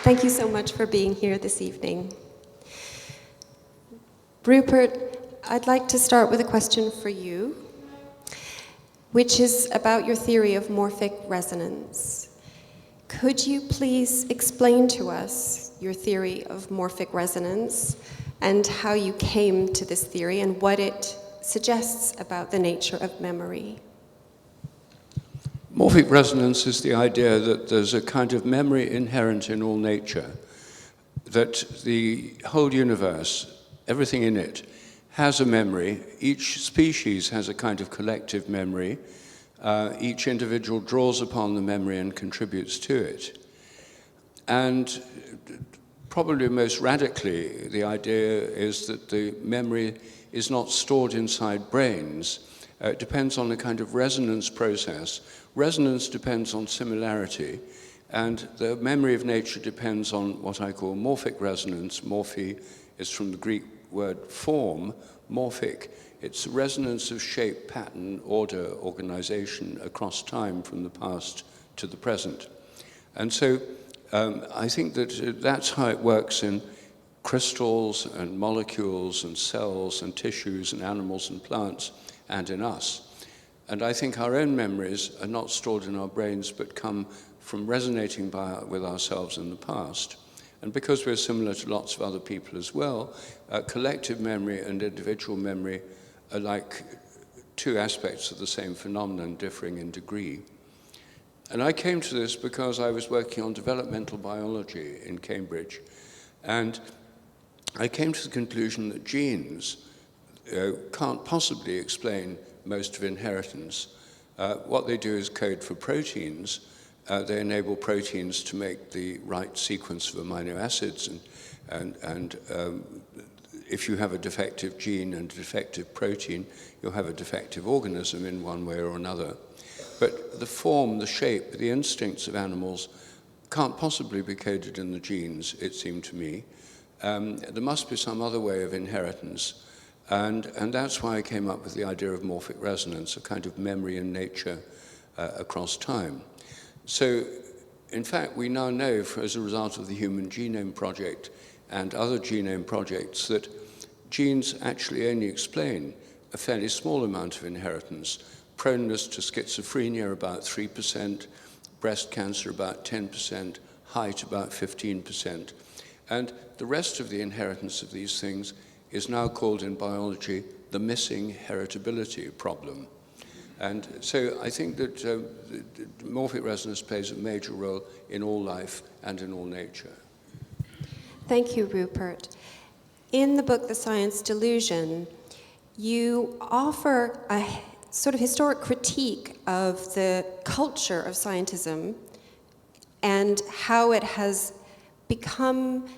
Thank you so much for being here this evening. Rupert, I'd like to start with a question for you, which is about your theory of morphic resonance. Could you please explain to us your theory of morphic resonance and how you came to this theory and what it suggests about the nature of memory? Morphic resonance is the idea that there's a kind of memory inherent in all nature, that the whole universe, everything in it, has a memory. Each species has a kind of collective memory. Each individual draws upon the memory and contributes to it. And probably most radically, the idea is that the memory is not stored inside brains. It depends on a kind of resonance process. Resonance depends on similarity, and the memory of nature depends on what I call morphic resonance. Morphe is from the Greek word form, morphic. It's resonance of shape, pattern, order, organization across time from the past to the present. And so I think that that's how it works in crystals and molecules and cells and tissues and animals and plants and in us. And I think our own memories are not stored in our brains but come from resonating with ourselves in the past. And because we're similar to lots of other people as well, collective memory and individual memory are like two aspects of the same phenomenon, differing in degree. And I came to this because I was working on developmental biology in Cambridge, and I came to the conclusion that genes can't possibly explain most of inheritance. What they do is code for proteins. They enable proteins to make the right sequence of amino acids, and if you have a defective gene and a defective protein, you'll have a defective organism in one way or another. But the form, the shape, the instincts of animals can't possibly be coded in the genes, it seemed to me. There must be some other way of inheritance. And that's why I came up with the idea of morphic resonance, a kind of memory in nature across time. So, in fact, we now know, as a result of the Human Genome Project and other genome projects, that genes actually only explain a fairly small amount of inheritance. Proneness to schizophrenia about 3%, breast cancer about 10%, height about 15%. And the rest of the inheritance of these things is now called in biology the missing heritability problem. And so I think that morphic resonance plays a major role in all life and in all nature. Thank you, Rupert. In the book, The Science Delusion, you offer a sort of historic critique of the culture of scientism and how it has become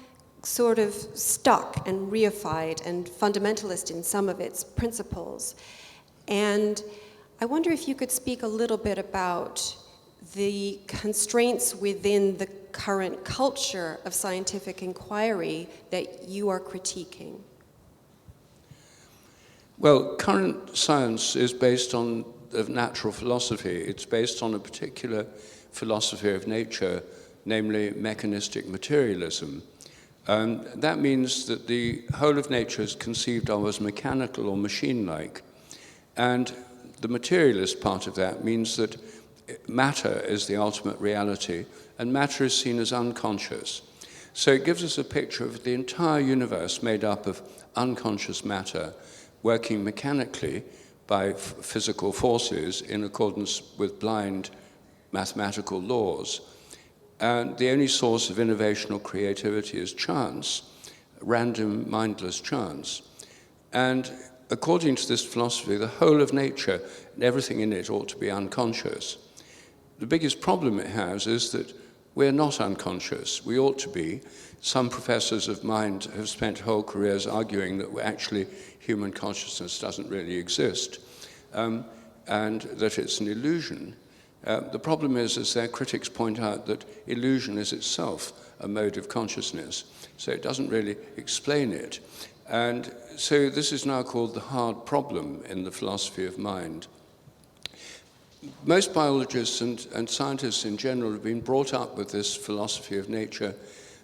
sort of stuck and reified and fundamentalist in some of its principles. And I wonder if you could speak a little bit about the constraints within the current culture of scientific inquiry that you are critiquing. Well, current science is based on natural philosophy. It's based on a particular philosophy of nature, namely mechanistic materialism. That means that the whole of nature is conceived of as mechanical or machine-like. And the materialist part of that means that matter is the ultimate reality, and matter is seen as unconscious. So it gives us a picture of the entire universe made up of unconscious matter, working mechanically by physical forces in accordance with blind mathematical laws. And the only source of innovation or creativity is chance, random, mindless chance. And according to this philosophy, the whole of nature and everything in it ought to be unconscious. The biggest problem it has is that we're not unconscious. We ought to be. Some professors of mind have spent whole careers arguing that actually human consciousness doesn't really exist, and that it's an illusion. The problem is, as their critics point out, that illusion is itself a mode of consciousness, so it doesn't really explain it. And so this is now called the hard problem in the philosophy of mind. Most biologists and scientists in general have been brought up with this philosophy of nature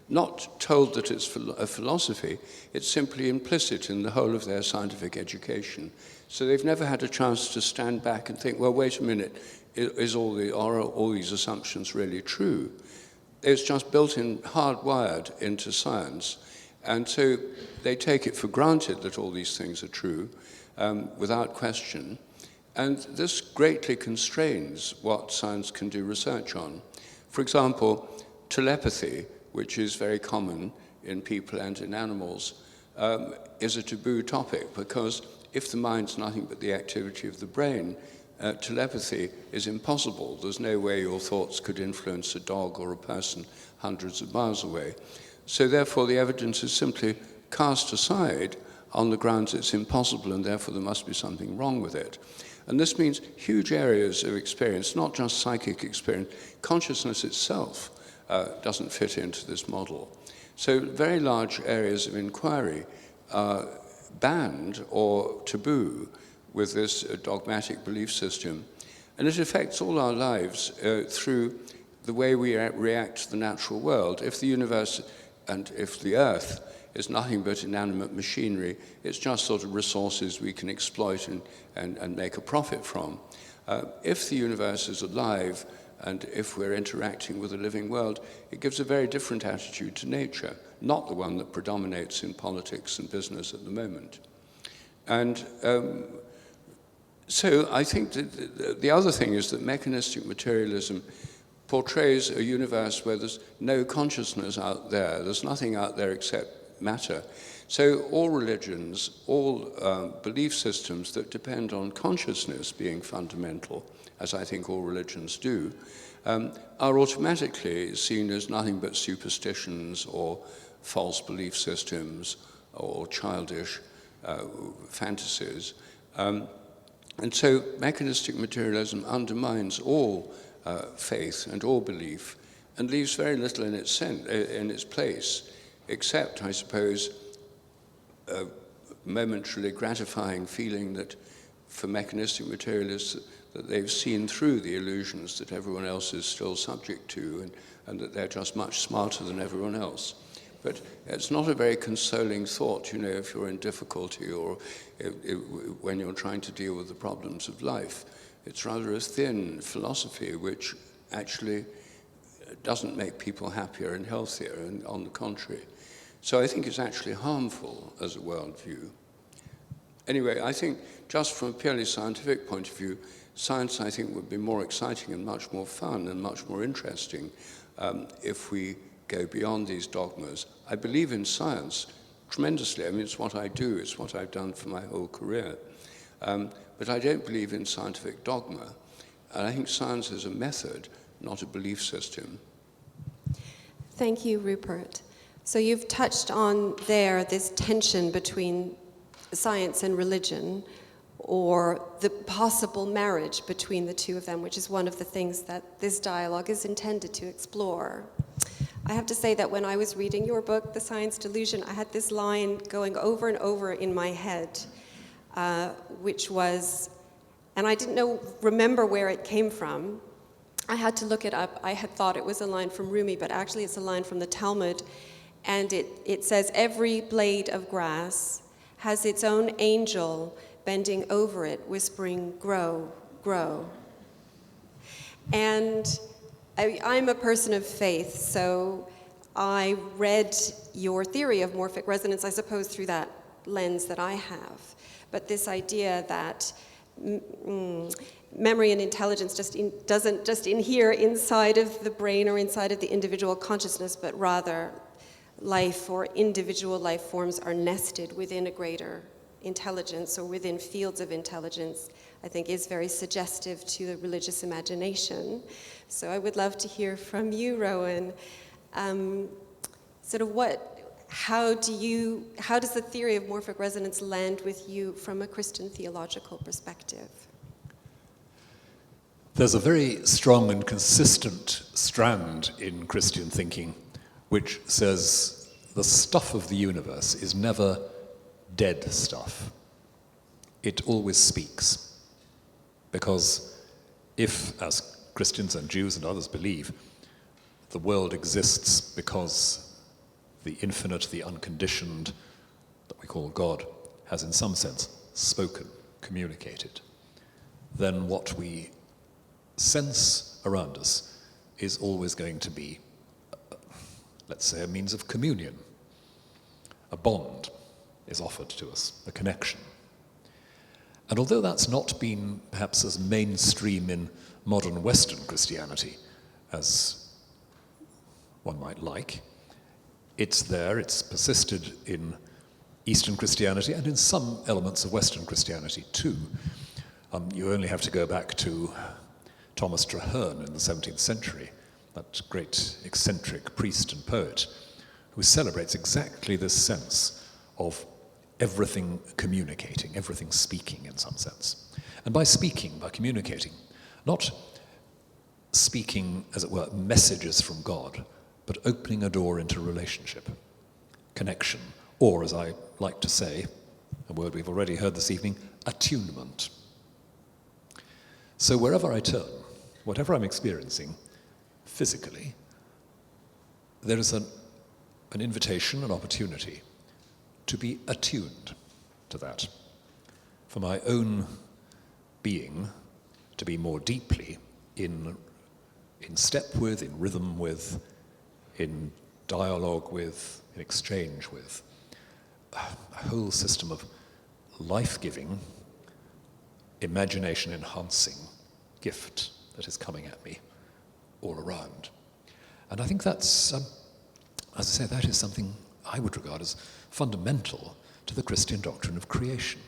not told that it's a philosophy, it's simply implicit in the whole of their scientific education. So they've never had a chance to stand back and think, well, wait a minute, are all these assumptions really true? It's just built in, hardwired into science. And so they take it for granted that all these things are true, without question. And this greatly constrains what science can do research on. For example, telepathy, which is very common in people and in animals, is a taboo topic, because if the mind's nothing but the activity of the brain, telepathy is impossible. There's no way your thoughts could influence a dog or a person hundreds of miles away. So therefore the evidence is simply cast aside on the grounds it's impossible, and therefore there must be something wrong with it. And this means huge areas of experience, not just psychic experience. Consciousness itself doesn't fit into this model. So very large areas of inquiry are banned or taboo with this dogmatic belief system. And it affects all our lives through the way we react to the natural world. If the universe and if the earth is nothing but inanimate machinery, it's just sort of resources we can exploit and make a profit from. If the universe is alive, and if we're interacting with a living world, it gives a very different attitude to nature, not the one that predominates in politics and business at the moment. And so I think that the other thing is that mechanistic materialism portrays a universe where there's no consciousness out there. There's nothing out there except matter. So all religions, all belief systems that depend on consciousness being fundamental, as I think all religions do, are automatically seen as nothing but superstitions or false belief systems or childish fantasies. And so mechanistic materialism undermines all faith and all belief and leaves very little in its place, except, I suppose, a momentarily gratifying feeling that for mechanistic materialists that they've seen through the illusions that everyone else is still subject to, and that they're just much smarter than everyone else. But it's not a very consoling thought, you know, if you're in difficulty or when you're trying to deal with the problems of life. It's rather a thin philosophy which actually doesn't make people happier and healthier, and on the contrary. So I think it's actually harmful as a worldview. Anyway, I think just from a purely scientific point of view, science, I think, would be more exciting and much more fun and much more interesting if we go beyond these dogmas. I believe in science tremendously. I mean, it's what I do. It's what I've done for my whole career. But I don't believe in scientific dogma. And I think science is a method, not a belief system. Thank you, Rupert. So you've touched on there this tension between science and religion, or the possible marriage between the two of them, which is one of the things that this dialogue is intended to explore. I have to say that when I was reading your book, The Science Delusion, I had this line going over and over in my head, which was, and I didn't remember where it came from. I had to look it up. I had thought it was a line from Rumi, but actually it's a line from the Talmud, and it says, "Every blade of grass has its own angel bending over it, whispering, 'Grow, grow.'" And I'm a person of faith, so I read your theory of morphic resonance, I suppose, through that lens that I have. But this idea that memory and intelligence doesn't just inhere inside of the brain or inside of the individual consciousness, but rather life or individual life forms are nested within a greater intelligence or within fields of intelligence, I think is very suggestive to the religious imagination. So I would love to hear from you, Rowan. How does the theory of morphic resonance land with you from a Christian theological perspective? There's a very strong and consistent strand in Christian thinking which says the stuff of the universe is never dead stuff. It always speaks. Because if, as Christians and Jews and others believe, the world exists because the infinite, the unconditioned, that we call God, has in some sense spoken, communicated, then what we sense around us is always going to be, let's say, a means of communion. A bond is offered to us, a connection. And although that's not been perhaps as mainstream in modern Western Christianity as one might like, it's there, it's persisted in Eastern Christianity and in some elements of Western Christianity too. You only have to go back to Thomas Traherne in the 17th century, that great eccentric priest and poet, who celebrates exactly this sense of everything communicating, everything speaking in some sense. And by speaking, by communicating, not speaking, as it were, messages from God, but opening a door into relationship, connection, or, as I like to say, a word we've already heard this evening, attunement. So wherever I turn, whatever I'm experiencing physically, there is an invitation, an opportunity to be attuned to that, for my own being to be more deeply in step with, in rhythm with, in dialogue with, in exchange with a whole system of life-giving, imagination-enhancing gift that is coming at me all around. And I think that's, as I say, that is something I would regard as fundamental to the Christian doctrine of creation.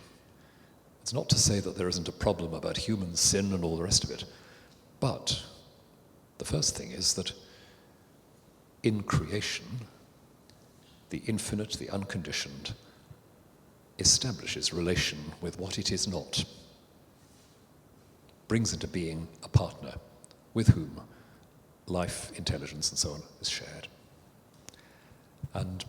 It's not to say that there isn't a problem about human sin and all the rest of it, but the first thing is that in creation, the infinite, the unconditioned, establishes relation with what it is not, brings into being a partner with whom life, intelligence, and so on is shared. And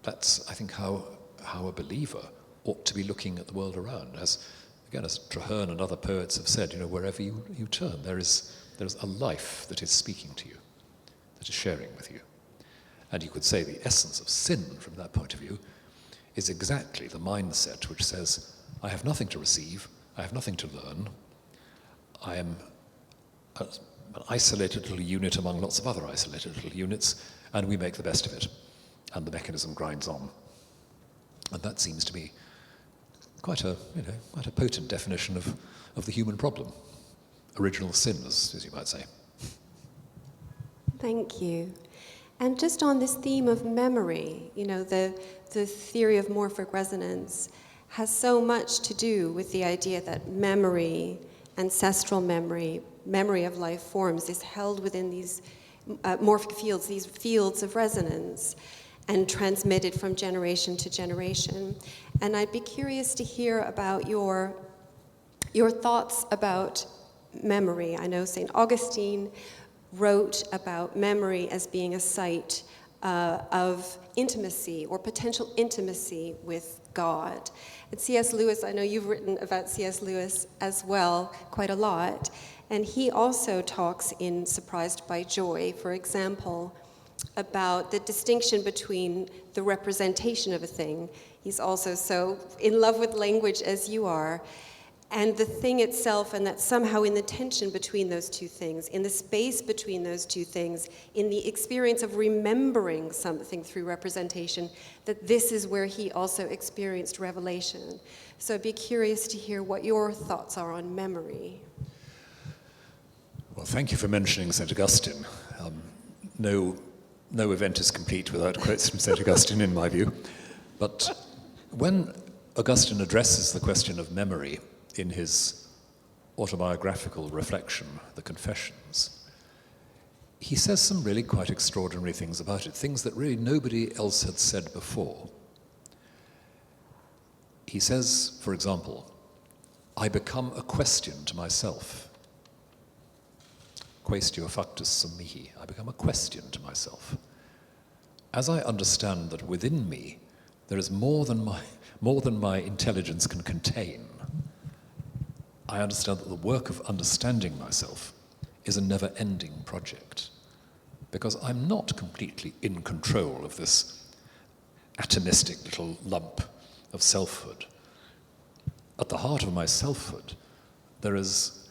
that's, I think, how a believer ought to be looking at the world around. As Traherne and other poets have said, wherever you turn, there is a life that is speaking to you, that is sharing with you. And you could say the essence of sin, from that point of view, is exactly the mindset which says, I have nothing to receive, I have nothing to learn, I am an isolated little unit among lots of other isolated little units, and we make the best of it, and the mechanism grinds on. And that seems to be quite a potent definition of the human problem. Original sin, as you might say. Thank you. And just on this theme of memory, the theory of morphic resonance has so much to do with the idea that memory, ancestral memory, memory of life forms, is held within these morphic fields, these fields of resonance, and transmitted from generation to generation. And I'd be curious to hear about your thoughts about memory. I know St. Augustine wrote about memory as being a site of intimacy or potential intimacy with God. And C.S. Lewis, I know you've written about C.S. Lewis as well quite a lot, and he also talks in Surprised by Joy, for example, about the distinction between the representation of a thing. He's also so in love with language as you are, and the thing itself, and that somehow in the tension between those two things, in the space between those two things, in the experience of remembering something through representation, that this is where he also experienced revelation. So I'd be curious to hear what your thoughts are on memory. Well, thank you for mentioning St. Augustine. No event is complete without quotes from St. Augustine, in my view. But when Augustine addresses the question of memory in his autobiographical reflection, The Confessions, he says some really quite extraordinary things about it, things that really nobody else had said before. He says, for example, I become a question to myself. Quaestio factus sum mihi. I become a question to myself. As I understand that within me there is more than my intelligence can contain, I understand that the work of understanding myself is a never-ending project. because I'm not completely in control of this atomistic little lump of selfhood. At the heart of my selfhood, there is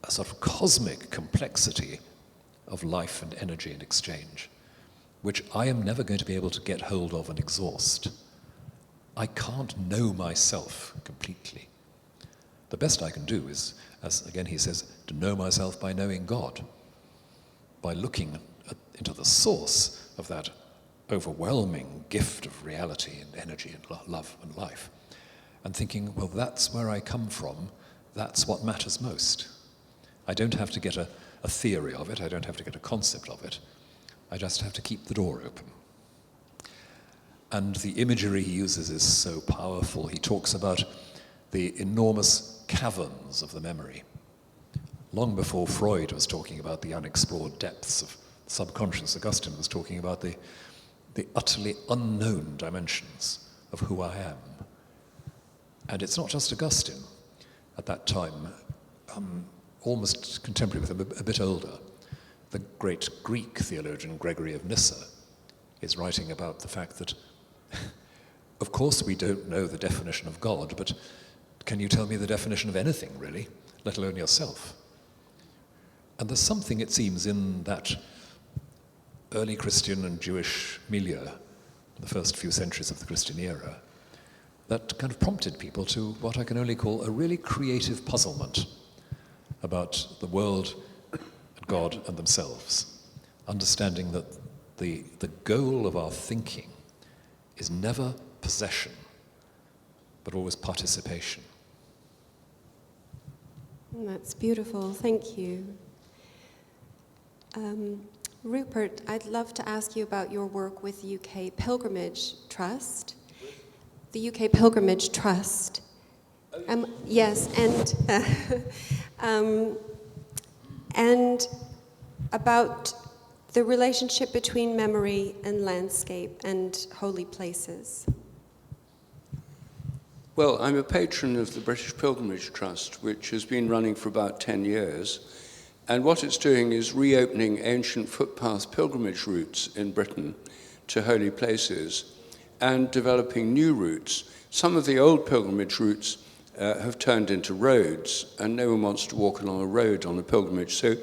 a sort of cosmic complexity of life and energy and exchange, which I am never going to be able to get hold of and exhaust. I can't know myself completely. The best I can do is, as again he says, to know myself by knowing God, by looking into the source of that overwhelming gift of reality and energy and love and life, and thinking, well, that's where I come from, that's what matters most. I don't have to get a theory of it, I don't have to get a concept of it, I just have to keep the door open. And the imagery he uses is so powerful. He talks about the enormous caverns of the memory. Long before Freud was talking about the unexplored depths of subconscious, Augustine was talking about the utterly unknown dimensions of who I am. And it's not just Augustine. At that time, almost contemporary with him, a bit older, the great Greek theologian Gregory of Nyssa is writing about the fact that, of course, we don't know the definition of God, but can you tell me the definition of anything, really, let alone yourself? And there's something, it seems, in that early Christian and Jewish milieu, the first few centuries of the Christian era, that kind of prompted people to what I can only call a really creative puzzlement about the world, and God, and themselves, understanding that the goal of our thinking is never possession, but always participation. That's beautiful, thank you. Rupert, I'd love to ask you about your work with UK Pilgrimage Trust. The UK Pilgrimage Trust. Yes, and about the relationship between memory and landscape and holy places. Well, I'm a patron of the British Pilgrimage Trust, which has been running for about 10 years. And what it's doing is reopening ancient footpath pilgrimage routes in Britain to holy places and developing new routes. Some of the old pilgrimage routes have turned into roads, and no one wants to walk along a road on a pilgrimage. So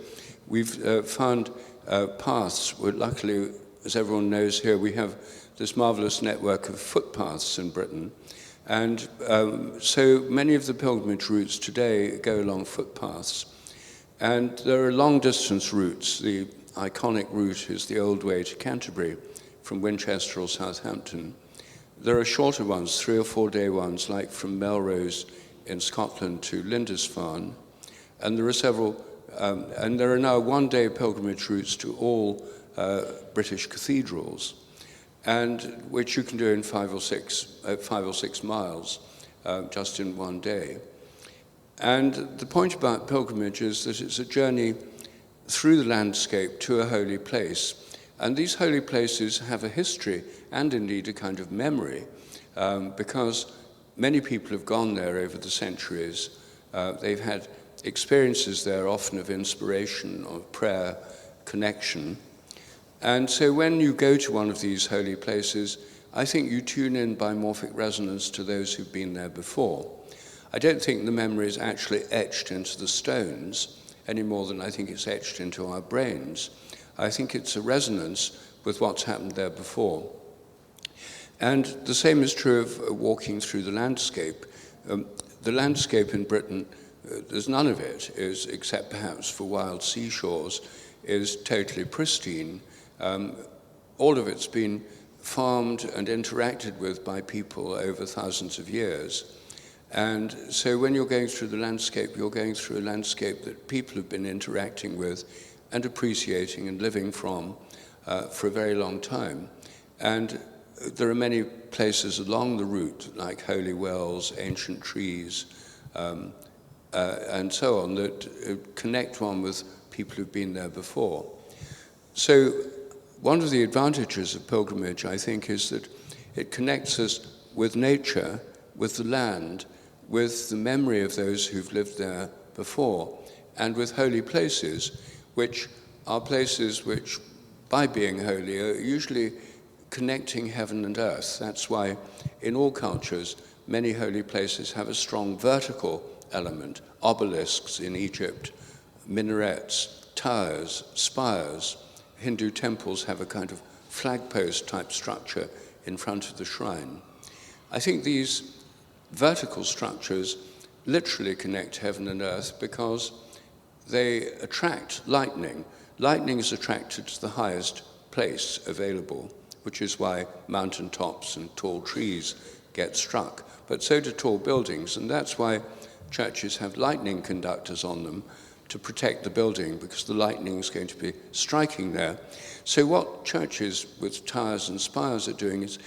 we've found paths. Luckily, as everyone knows here, we have this marvelous network of footpaths in Britain. And so many of the pilgrimage routes today go along footpaths. And there are long-distance routes. The iconic route is the old way to Canterbury from Winchester or Southampton. There are shorter ones, 3- or 4-day ones, like from Melrose in Scotland to Lindisfarne. And there are several, and there are now one-day pilgrimage routes to all British cathedrals, and which you can do in 5 or 6 miles, just in one day. And the point about pilgrimage is that it's a journey through the landscape to a holy place. And these holy places have a history and indeed a kind of memory, because many people have gone there over the centuries. They've had experiences there, often of inspiration, of prayer, connection. And so when you go to one of these holy places, I think you tune in by morphic resonance to those who've been there before. I don't think the memory is actually etched into the stones any more than I think it's etched into our brains. I think it's a resonance with what's happened there before. And the same is true of walking through the landscape. The landscape in Britain, there's none of it, except perhaps for wild seashores, is totally pristine. All of it's been farmed and interacted with by people over thousands of years. And so when you're going through the landscape, you're going through a landscape that people have been interacting with and appreciating and living from for a very long time. And there are many places along the route, like holy wells, ancient trees, and so on, that connect one with people who've been there before. So one of the advantages of pilgrimage, I think, is that it connects us with nature, with the land, with the memory of those who've lived there before, and with holy places, which are places which by being holy, are usually connecting heaven and earth. That's why in all cultures, many holy places have a strong vertical element. Obelisks in Egypt, minarets, towers, spires. Hindu temples have a kind of flagpost type structure in front of the shrine. I think these vertical structures literally connect heaven and earth because they attract lightning. Lightning is attracted to the highest place available, which is why mountaintops and tall trees get struck. But so do tall buildings, and that's why churches have lightning conductors on them to protect the building, because the lightning is going to be striking there. So what churches with towers and spires are doing is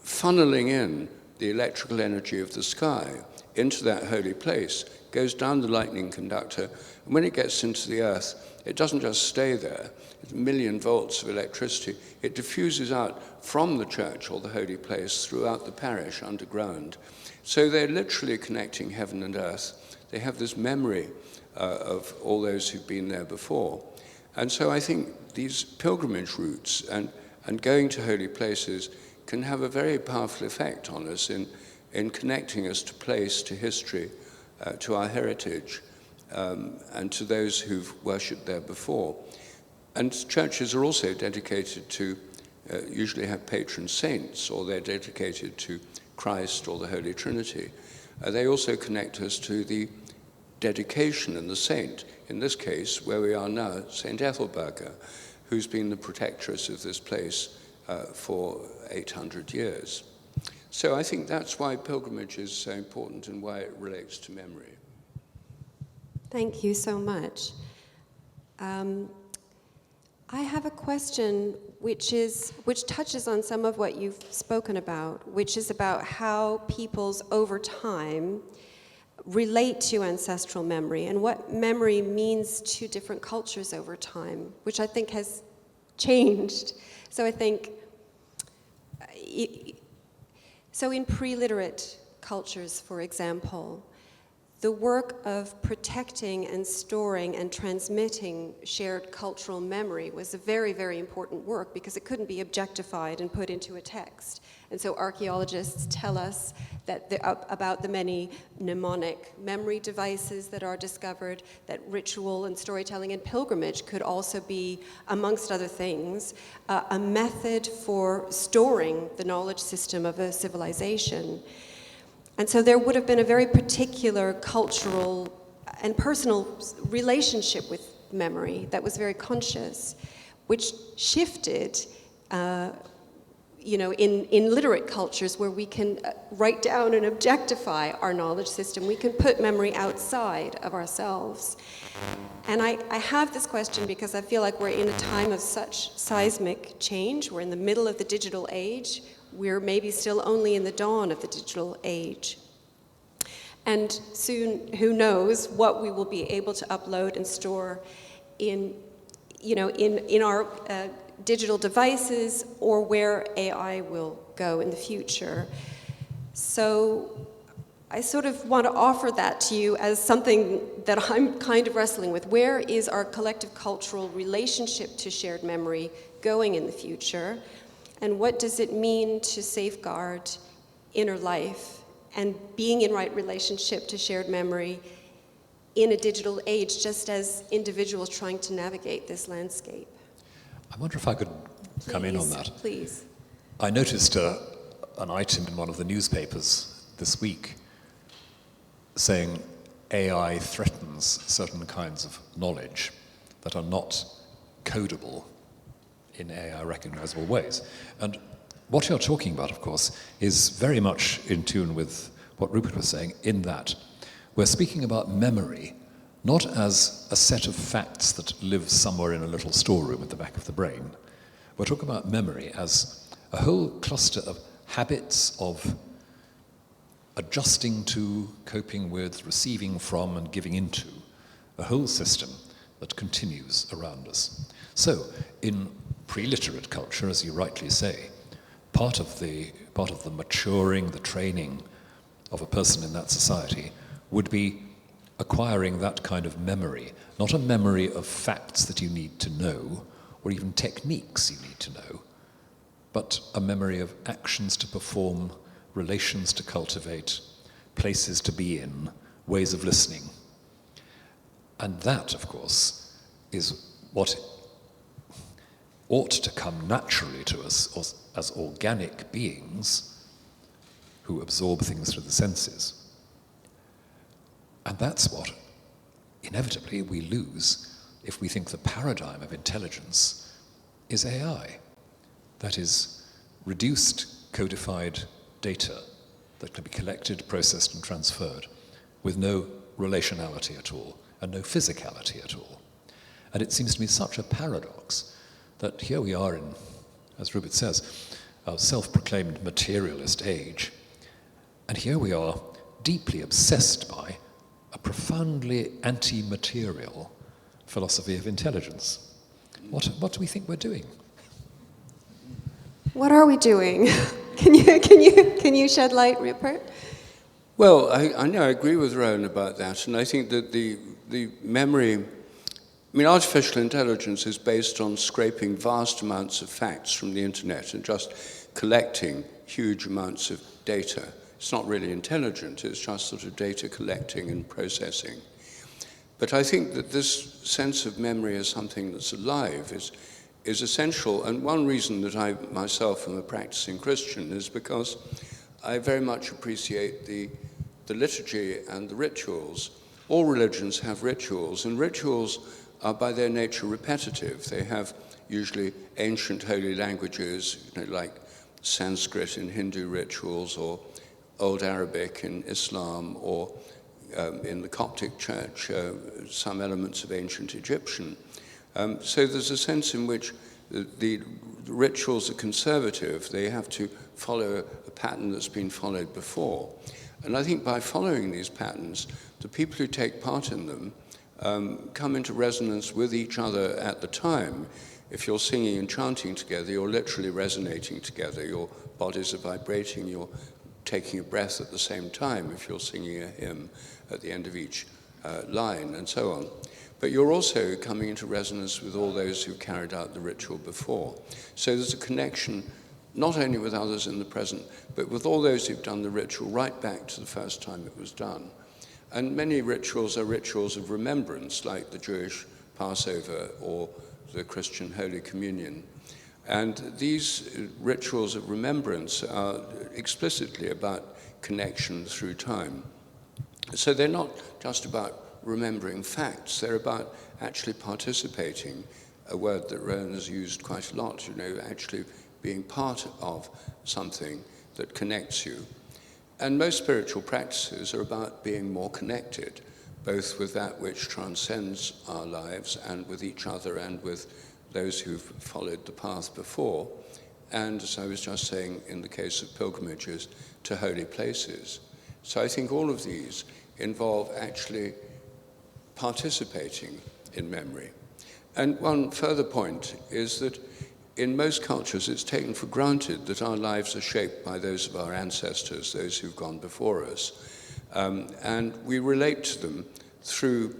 funneling in the electrical energy of the sky into that holy place, goes down the lightning conductor, and when it gets into the earth, it doesn't just stay there. It's 1 million volts of electricity. It diffuses out from the church or the holy place throughout the parish underground. So they're literally connecting heaven and earth. They have this memory of all those who've been there before. And so I think these pilgrimage routes and going to holy places can have a very powerful effect on us in connecting us to place, to history, to our heritage, and to those who've worshipped there before. And churches are also dedicated to, usually have patron saints, or they're dedicated to Christ or the Holy Trinity. They also connect us to the dedication and the saint. In this case, where we are now, Saint Ethelberga, who's been the protectress of this place for 800 years. So I think that's why pilgrimage is so important and why it relates to memory. Thank you so much. I have a question which touches on some of what you've spoken about, which is about how peoples over time relate to ancestral memory and what memory means to different cultures over time, which I think has changed. So I think, so in pre-literate cultures, for example, the work of protecting and storing and transmitting shared cultural memory was a very, very important work because it couldn't be objectified and put into a text. And so archaeologists tell us that about the many mnemonic memory devices that are discovered, that ritual and storytelling and pilgrimage could also be, amongst other things, a method for storing the knowledge system of a civilization. And so there would have been a very particular cultural and personal relationship with memory that was very conscious, which shifted, in literate cultures where we can write down and objectify our knowledge system. We can put memory outside of ourselves. And I have this question because I feel like we're in a time of such seismic change. We're in the middle of the digital age. We're maybe still only in the dawn of the digital age. And soon, who knows what we will be able to upload and store in our digital devices, or where AI will go in the future. So I sort of want to offer that to you as something that I'm kind of wrestling with. Where is our collective cultural relationship to shared memory going in the future? And what does it mean to safeguard inner life and being in right relationship to shared memory in a digital age, just as individuals trying to navigate this landscape? I wonder if I could come in on that. Please. I noticed an item in one of the newspapers this week saying AI threatens certain kinds of knowledge that are not codable in AI recognizable ways. And what you're talking about, of course, is very much in tune with what Rupert was saying, in that we're speaking about memory not as a set of facts that live somewhere in a little storeroom at the back of the brain. We're talking about memory as a whole cluster of habits of adjusting to, coping with, receiving from, and giving into, a whole system that continues around us. So, in pre-literate culture, as you rightly say, part of the maturing, the training of a person in that society would be acquiring that kind of memory, not a memory of facts that you need to know, or even techniques you need to know, but a memory of actions to perform, relations to cultivate, places to be in, ways of listening. And that, of course, is what ought to come naturally to us as organic beings who absorb things through the senses. And that's what, inevitably, we lose if we think the paradigm of intelligence is AI. That is, reduced, codified data that can be collected, processed, and transferred with no relationality at all and no physicality at all. And it seems to me such a paradox that here we are in, as Rupert says, a self-proclaimed materialist age, and here we are deeply obsessed by a profoundly anti-material philosophy of intelligence. What do we think we're doing? What are we doing? Can you shed light, Rupert? Well, I know I agree with Rowan about that, and I think that the memory, artificial intelligence is based on scraping vast amounts of facts from the internet and just collecting huge amounts of data. It's not really intelligent, it's just sort of data collecting and processing. But I think that this sense of memory as something that's alive is essential, and one reason that I myself am a practicing Christian is because I very much appreciate the liturgy and the rituals. All religions have rituals, and rituals are by their nature repetitive. They have usually ancient holy languages, like Sanskrit in Hindu rituals, or Old Arabic in Islam, or in the Coptic Church, some elements of ancient Egyptian. So there's a sense in which the rituals are conservative. They have to follow a pattern that's been followed before. And I think by following these patterns, the people who take part in them come into resonance with each other at the time. If you're singing and chanting together, you're literally resonating together. Your bodies are vibrating, you're taking a breath at the same time if you're singing a hymn at the end of each line, and so on. But you're also coming into resonance with all those who carried out the ritual before. So there's a connection not only with others in the present, but with all those who've done the ritual right back to the first time it was done. And many rituals are rituals of remembrance, like the Jewish Passover or the Christian Holy Communion. And these rituals of remembrance are explicitly about connection through time. So they're not just about remembering facts, they're about actually participating, a word that Rowan has used quite a lot, actually being part of something that connects you. And most spiritual practices are about being more connected, both with that which transcends our lives and with each other and with those who've followed the path before, and, as I was just saying, in the case of pilgrimages, to holy places. So I think all of these involve actually participating in memory. And one further point is that in most cultures it's taken for granted that our lives are shaped by those of our ancestors, those who've gone before us. And we relate to them through,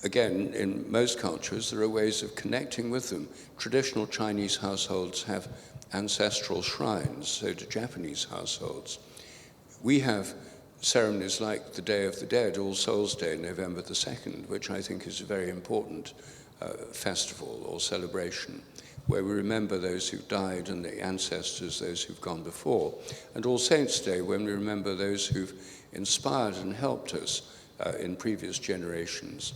again, in most cultures, there are ways of connecting with them. Traditional Chinese households have ancestral shrines, so do Japanese households. We have ceremonies like the Day of the Dead, All Souls Day, November the 2nd, which I think is a very important festival or celebration, where we remember those who died and the ancestors, those who've gone before. And All Saints Day, when we remember those who've inspired and helped us in previous generations.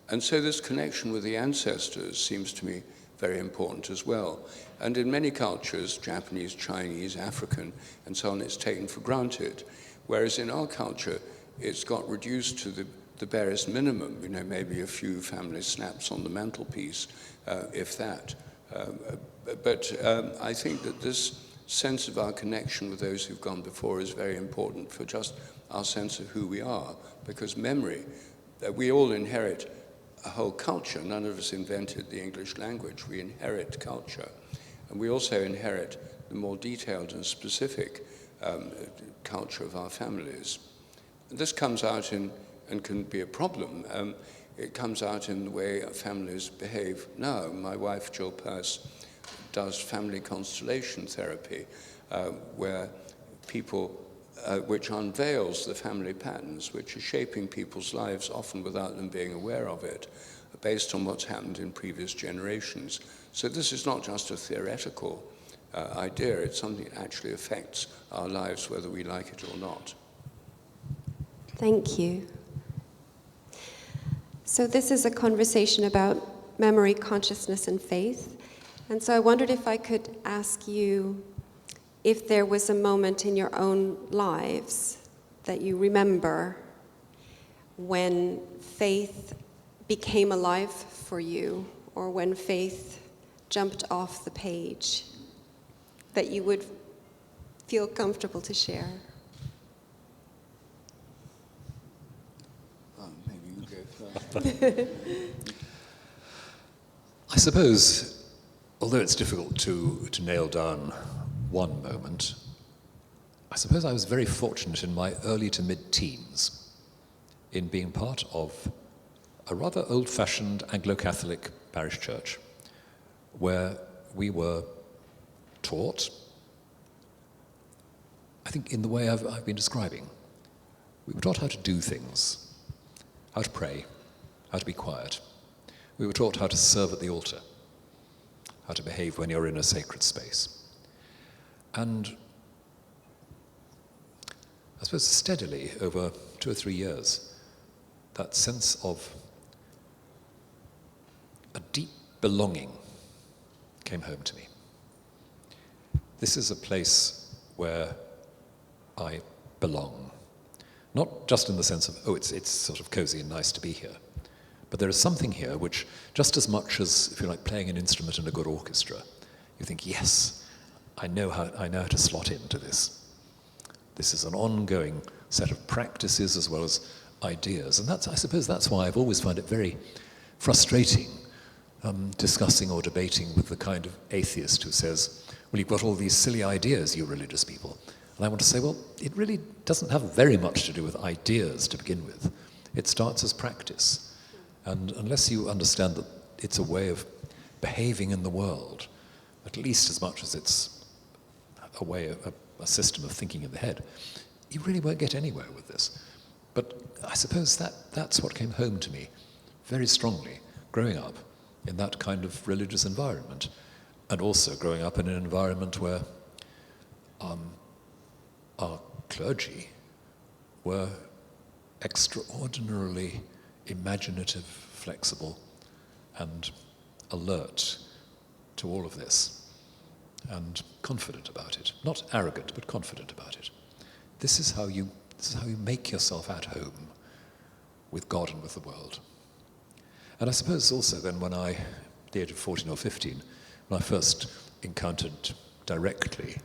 And so this connection with the ancestors seems to me very important as well. And in many cultures, Japanese, Chinese, African, and so on, it's taken for granted. Whereas in our culture, it's got reduced to the barest minimum, maybe a few family snaps on the mantelpiece, if that. But I think that this sense of our connection with those who've gone before is very important for just our sense of who we are, because memory, we all inherit a whole culture. None of us invented the English language. We inherit culture. And we also inherit the more detailed and specific culture of our families. This comes out in, and can be a problem, It comes out in the way families behave now. My wife, Jill Peirce, does family constellation therapy, where people, which unveils the family patterns which are shaping people's lives, often without them being aware of it, based on what's happened in previous generations. So this is not just a theoretical idea, it's something that actually affects our lives whether we like it or not. Thank you. So this is a conversation about memory, consciousness, and faith. And so I wondered if I could ask you if there was a moment in your own lives that you remember when faith became alive for you, or when faith jumped off the page, that you would feel comfortable to share. Maybe you go first. I suppose, although it's difficult to nail down one moment, I suppose I was very fortunate in my early to mid-teens in being part of a rather old-fashioned Anglo-Catholic parish church where we were taught, I think in the way I've been describing. We were taught how to do things, how to pray, how to be quiet. We were taught how to serve at the altar, how to behave when you're in a sacred space. And I suppose steadily over 2 or 3 years, that sense of a deep belonging came home to me. This is a place where I belong. Not just in the sense of, it's sort of cozy and nice to be here, but there is something here which, just as much as, if you like, playing an instrument in a good orchestra, you think, yes, I know how to slot into this. This is an ongoing set of practices as well as ideas. And I suppose that's why I've always found it very frustrating discussing or debating with the kind of atheist who says, well, you've got all these silly ideas, you religious people. And I want to say, well, it really doesn't have very much to do with ideas to begin with. It starts as practice. And unless you understand that it's a way of behaving in the world, at least as much as it's a way, a system of thinking in the head, you really won't get anywhere with this. But I suppose that's what came home to me very strongly, growing up in that kind of religious environment, and also growing up in an environment where our clergy were extraordinarily imaginative, flexible, and alert to all of this, and confident about it. Not arrogant, but confident about it. This is how you make yourself at home with God and with the world. And I suppose also then when at the age of 14 or 15, when I first encountered directly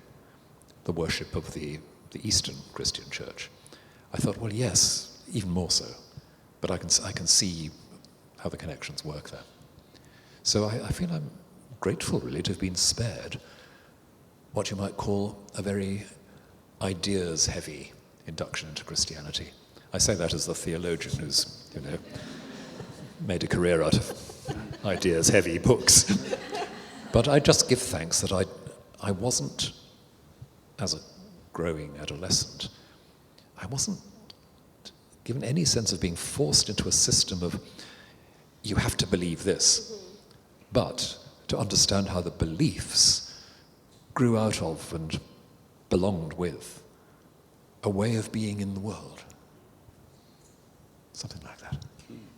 the worship of the Eastern Christian Church, I thought, well, yes, even more so. But I can see how the connections work there. So I feel I'm grateful, really, to have been spared what you might call a very ideas-heavy induction into Christianity. I say that as the theologian who's, made a career out of ideas-heavy books. But I just give thanks that I wasn't, as a growing adolescent, I wasn't given any sense of being forced into a system of, you have to believe this, but to understand how the beliefs grew out of and belonged with a way of being in the world. Something like that.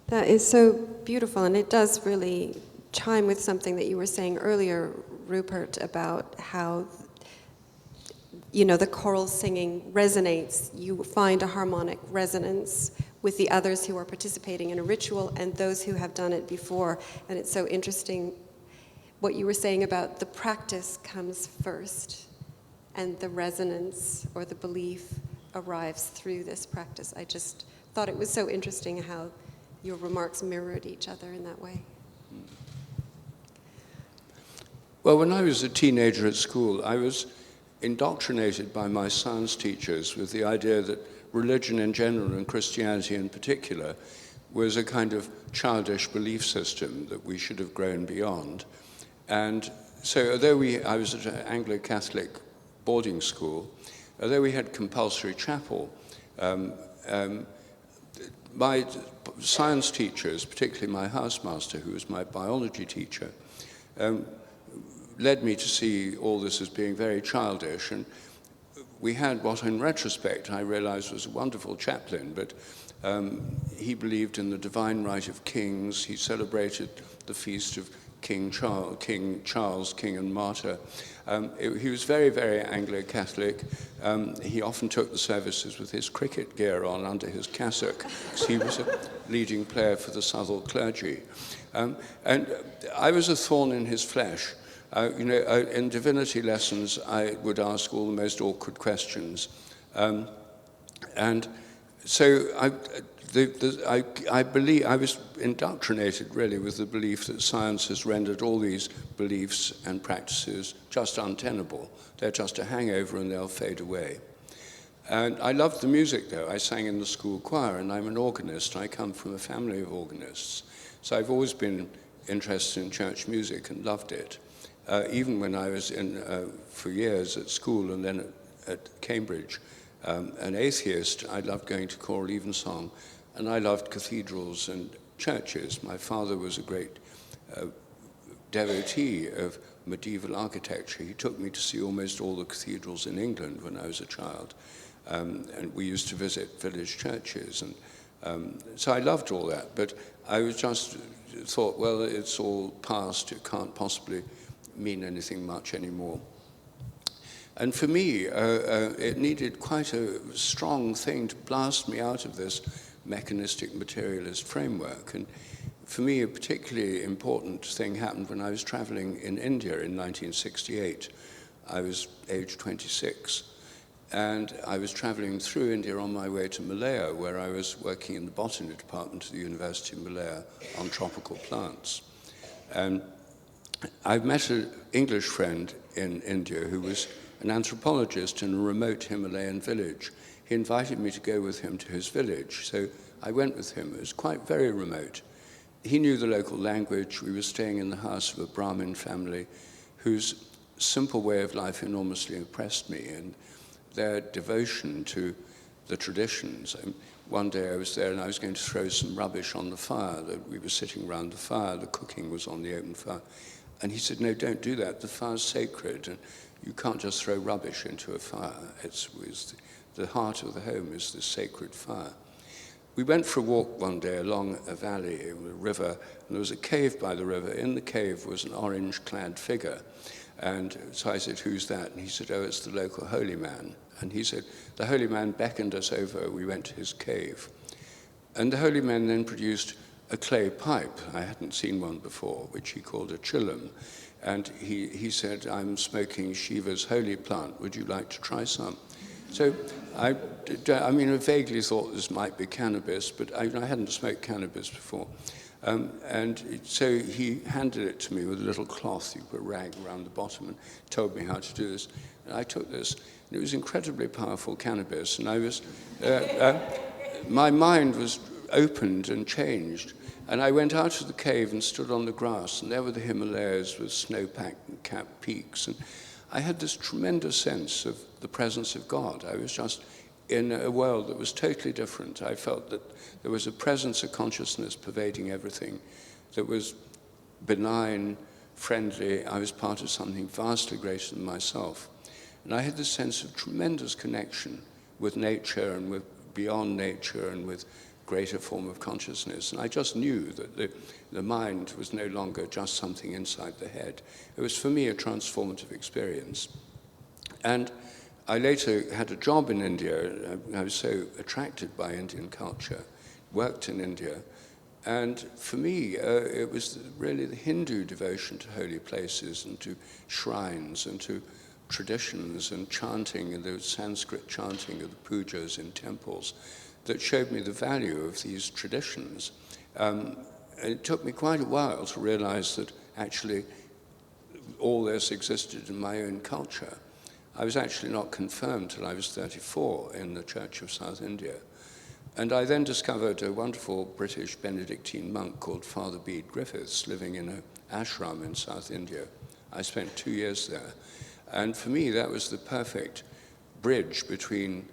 That is so beautiful, and it does really chime with something that you were saying earlier, Rupert, about how, the choral singing resonates. You find a harmonic resonance with the others who are participating in a ritual and those who have done it before. And it's so interesting what you were saying about the practice comes first, and the resonance or the belief arrives through this practice. I just thought it was so interesting how your remarks mirrored each other in that way. Well, when I was a teenager at school, I was indoctrinated by my science teachers with the idea that religion in general and Christianity in particular was a kind of childish belief system that we should have grown beyond. And so although I was at an Anglo-Catholic boarding school, although we had compulsory chapel, my science teachers, particularly my housemaster, who was my biology teacher, led me to see all this as being very childish. And we had what, in retrospect, I realized was a wonderful chaplain, but he believed in the divine right of kings. He celebrated the feast of King Charles, King and Martyr. He was very, very Anglo-Catholic. He often took the services with his cricket gear on under his cassock, because he was a leading player for the Southall clergy. And I was a thorn in his flesh. In divinity lessons, I would ask all the most awkward questions. And so I believe I was indoctrinated really with the belief that science has rendered all these beliefs and practices just untenable. They're just a hangover and they'll fade away. And I loved the music though. I sang in the school choir and I'm an organist. I come from a family of organists. So I've always been interested in church music and loved it. Even when I was for years at school and then at Cambridge, an atheist, I loved going to choral evensong, and I loved cathedrals and churches. My father was a great devotee of medieval architecture. He took me to see almost all the cathedrals in England when I was a child, and we used to visit village churches, and so I loved all that. But I was just thought, well, it's all past. It can't possibly mean anything much anymore. And for me, it needed quite a strong thing to blast me out of this mechanistic materialist framework. And for me, a particularly important thing happened when I was traveling in India in 1968. I was age 26. And I was traveling through India on my way to Malaya, where I was working in the botany department of the University of Malaya on tropical plants. And I met an English friend in India who was an anthropologist in a remote Himalayan village. He invited me to go with him to his village, so I went with him. It was quite very remote. He knew the local language. We were staying in the house of a Brahmin family whose simple way of life enormously impressed me, and their devotion to the traditions. And one day I was there and I was going to throw some rubbish on the fire. We were sitting around the fire, the cooking was on the open fire. And he said, no, don't do that. The fire's sacred, and you can't just throw rubbish into a fire. It's the heart of the home is the sacred fire. We went for a walk one day along a valley, a river, and there was a cave by the river. In the cave was an orange-clad figure. And so I said, who's that? And he said, oh, it's the local holy man. And he said, the holy man beckoned us over. We went to his cave. And the holy man then produced a clay pipe. I hadn't seen one before, which he called a chillum. And he said, I'm smoking Shiva's holy plant. Would you like to try some? So I vaguely thought this might be cannabis, but I hadn't smoked cannabis before. And so he handed it to me with a little cloth. You put a rag around the bottom and told me how to do this. And I took this, and it was incredibly powerful cannabis. And I was, my mind was opened and changed. And I went out of the cave and stood on the grass, and there were the Himalayas with snow-capped peaks. And I had this tremendous sense of the presence of God. I was just in a world that was totally different. I felt that there was a presence of consciousness pervading everything that was benign, friendly. I was part of something vastly greater than myself. And I had this sense of tremendous connection with nature and with beyond nature and with greater form of consciousness. And I just knew that the mind was no longer just something inside the head. It was, for me, a transformative experience. And I later had a job in India. I was so attracted by Indian culture, worked in India. And for me, it was really the Hindu devotion to holy places and to shrines and to traditions and chanting, and the Sanskrit chanting of the pujas in temples that showed me the value of these traditions. And it took me quite a while to realize that actually all this existed in my own culture. I was actually not confirmed till I was 34 in the Church of South India. And I then discovered a wonderful British Benedictine monk called Father Bede Griffiths living in an ashram in South India. I spent 2 years there. And for me, that was the perfect bridge between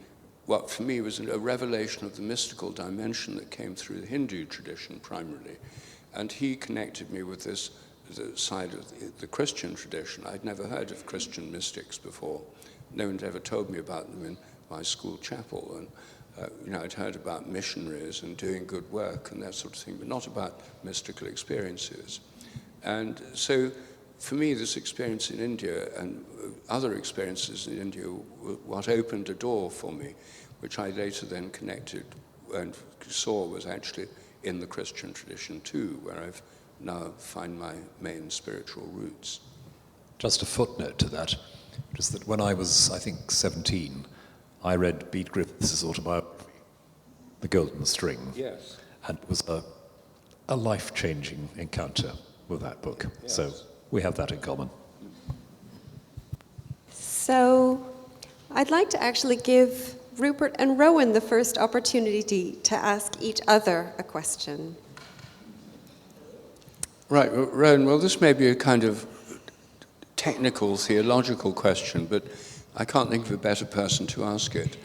what for me was a revelation of the mystical dimension that came through the Hindu tradition primarily. And he connected me with this the side of the Christian tradition. I'd never heard of Christian mystics before. No one had ever told me about them in my school chapel. And I'd heard about missionaries and doing good work and that sort of thing, but not about mystical experiences. And so, for me, this experience in India and other experiences in India were what opened a door for me, which I later then connected and saw was actually in the Christian tradition too, where I've now find my main spiritual roots. Just a footnote to that, just that when I was, I think, 17, I read Bede Griffiths' autobiography, The Golden String. Yes. And it was a life-changing encounter with that book. Yes. So we have that in common. So I'd like to actually give Rupert and Rowan the first opportunity to ask each other a question. Right, Rowan, well, this may be a kind of technical, theological question, but I can't think of a better person to ask it.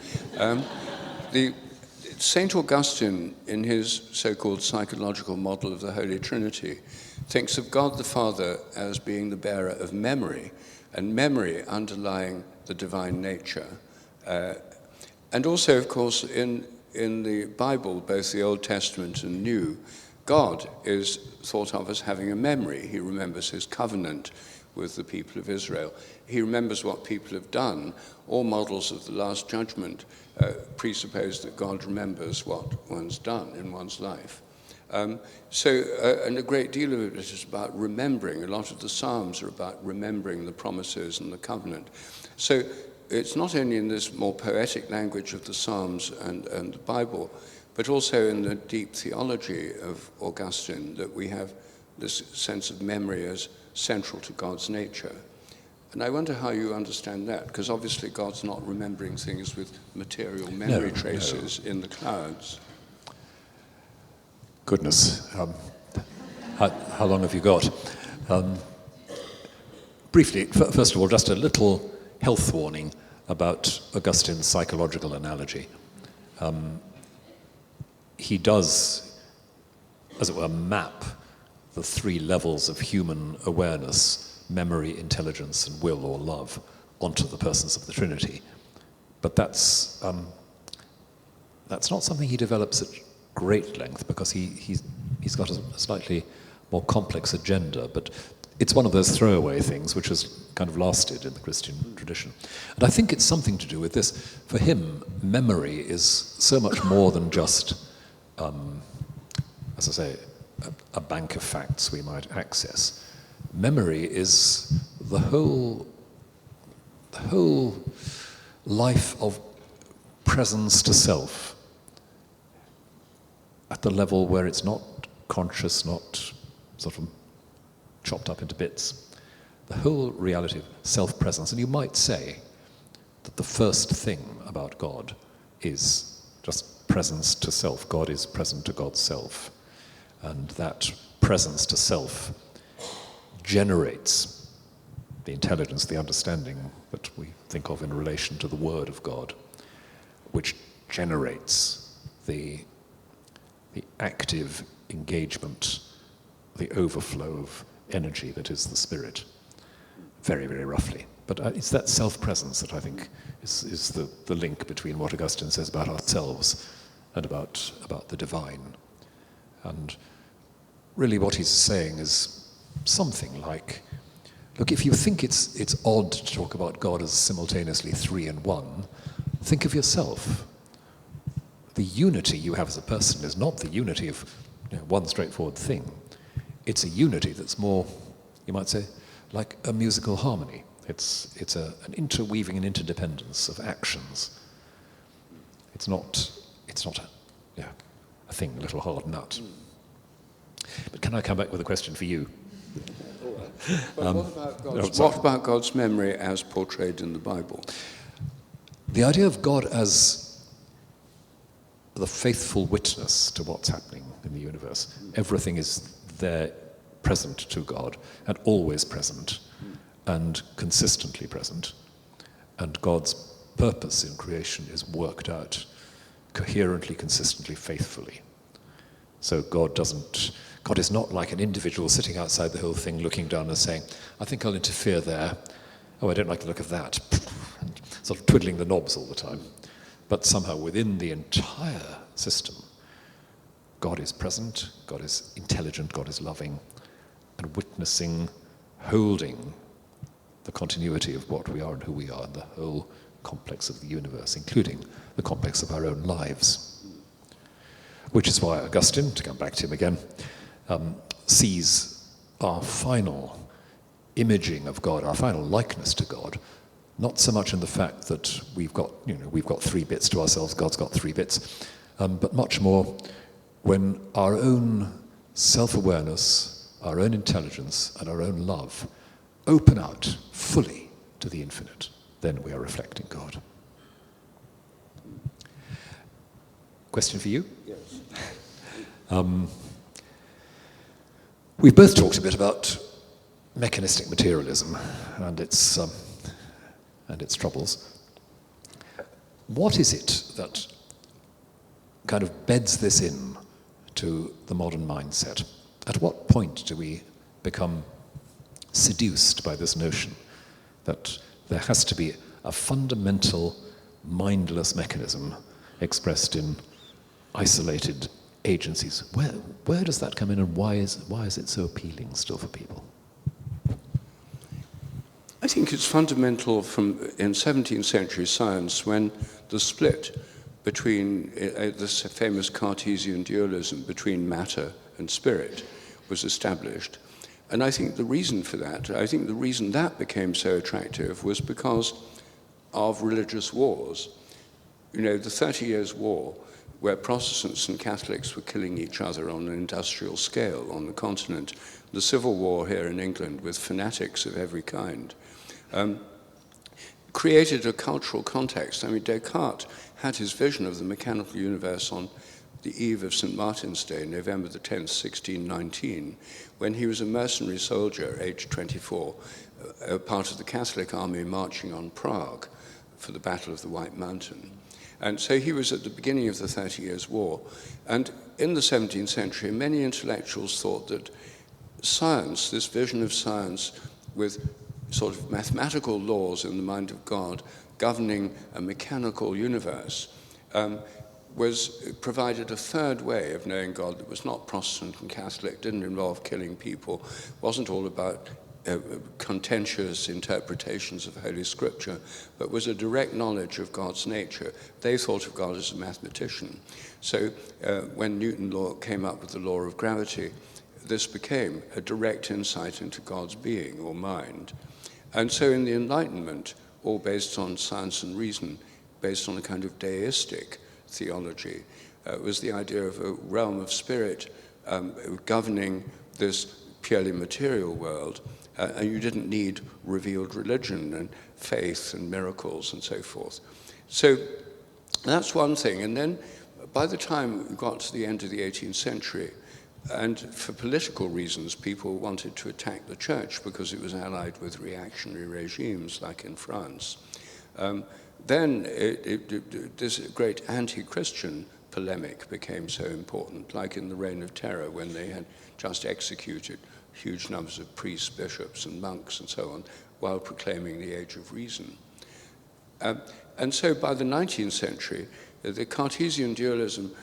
St. Augustine, in his so-called psychological model of the Holy Trinity, thinks of God the Father as being the bearer of memory, and memory underlying the divine nature. And also, of course, in the Bible, both the Old Testament and New, God is thought of as having a memory. He remembers his covenant with the people of Israel. He remembers what people have done. All models of the Last Judgment presuppose that God remembers what one's done in one's life. And a great deal of it is about remembering. A lot of the Psalms are about remembering the promises and the covenant. So it's not only in this more poetic language of the Psalms and the Bible, but also in the deep theology of Augustine that we have this sense of memory as central to God's nature. And I wonder how you understand that, because obviously God's not remembering things with material memory traces in the clouds. Goodness, how long have you got? Briefly, first of all, just a little health warning about Augustine's psychological analogy. He does, as it were, map the three levels of human awareness, memory, intelligence, and will or love, onto the persons of the Trinity. But that's not something he develops at great length, because he's got a slightly more complex agenda, but it's one of those throwaway things which has kind of lasted in the Christian tradition. And I think it's something to do with this. For him, memory is so much more than just, as I say, a bank of facts we might access. Memory is the whole life of presence to self, at the level where it's not conscious, not sort of chopped up into bits. The whole reality of self-presence. And you might say that the first thing about God is just presence to self. God is present to God's self. And that presence to self generates the intelligence, the understanding that we think of in relation to the Word of God, which generates the active engagement, the overflow of energy that is the Spirit, very, very roughly. But it's that self-presence that I think is the link between what Augustine says about ourselves and about the divine. And really what he's saying is something like, look, if you think it's odd to talk about God as simultaneously three and one, think of yourself. The unity you have as a person is not the unity of one straightforward thing. It's a unity that's more, you might say, like a musical harmony. It's an interweaving and interdependence of actions. It's not a thing, a little hard nut. But can I come back with a question for you? But what about God's memory as portrayed in the Bible? The idea of God as the faithful witness to what's happening in the universe. Everything is there, present to God, and always present, and consistently present. And God's purpose in creation is worked out coherently, consistently, faithfully. So God is not like an individual sitting outside the whole thing looking down and saying, I think I'll interfere there. Oh, I don't like the look of that. And sort of twiddling the knobs all the time. But somehow within the entire system, God is present, God is intelligent, God is loving, and witnessing, holding the continuity of what we are and who we are, and the whole complex of the universe, including the complex of our own lives. Which is why Augustine, to come back to him again, sees our final imaging of God, our final likeness to God, not so much in the fact that we've got 3 bits to ourselves, God's got 3 bits, but much more when our own self-awareness, our own intelligence, and our own love open out fully to the infinite, then we are reflecting God. Question for you? Yes. We've both talked a bit about mechanistic materialism and its troubles. What is it that kind of beds this in to the modern mindset? At what point do we become seduced by this notion that there has to be a fundamental mindless mechanism expressed in isolated agencies? Where does that come in, and why is it so appealing still for people? I think it's fundamental in 17th century science, when the split between this famous Cartesian dualism between matter and spirit was established. And I think the reason for that, the reason that became so attractive was because of religious wars. You know, the 30 Years' War, where Protestants and Catholics were killing each other on an industrial scale on the continent, the Civil War here in England with fanatics of every kind, created a cultural context. I mean, Descartes had his vision of the mechanical universe on the eve of St. Martin's Day, November the 10th, 1619, when he was a mercenary soldier, aged 24, part of the Catholic army marching on Prague for the Battle of the White Mountain. And so he was at the beginning of the 30 Years' War. And in the 17th century, many intellectuals thought that science, this vision of science with sort of mathematical laws in the mind of God governing a mechanical universe, provided a third way of knowing God that was not Protestant and Catholic, didn't involve killing people, wasn't all about contentious interpretations of Holy Scripture, but was a direct knowledge of God's nature. They thought of God as a mathematician. So when Newton came up with the law of gravity, this became a direct insight into God's being or mind. And so in the Enlightenment, all based on science and reason, based on a kind of deistic theology, was the idea of a realm of spirit governing this purely material world. And you didn't need revealed religion and faith and miracles and so forth. So that's one thing. And then by the time we got to the end of the 18th century, and for political reasons, people wanted to attack the church because it was allied with reactionary regimes, like in France. Then this great anti-Christian polemic became so important, like in the Reign of Terror, when they had just executed huge numbers of priests, bishops, and monks, and so on, while proclaiming the age of reason. And so by the 19th century, the Cartesian dualism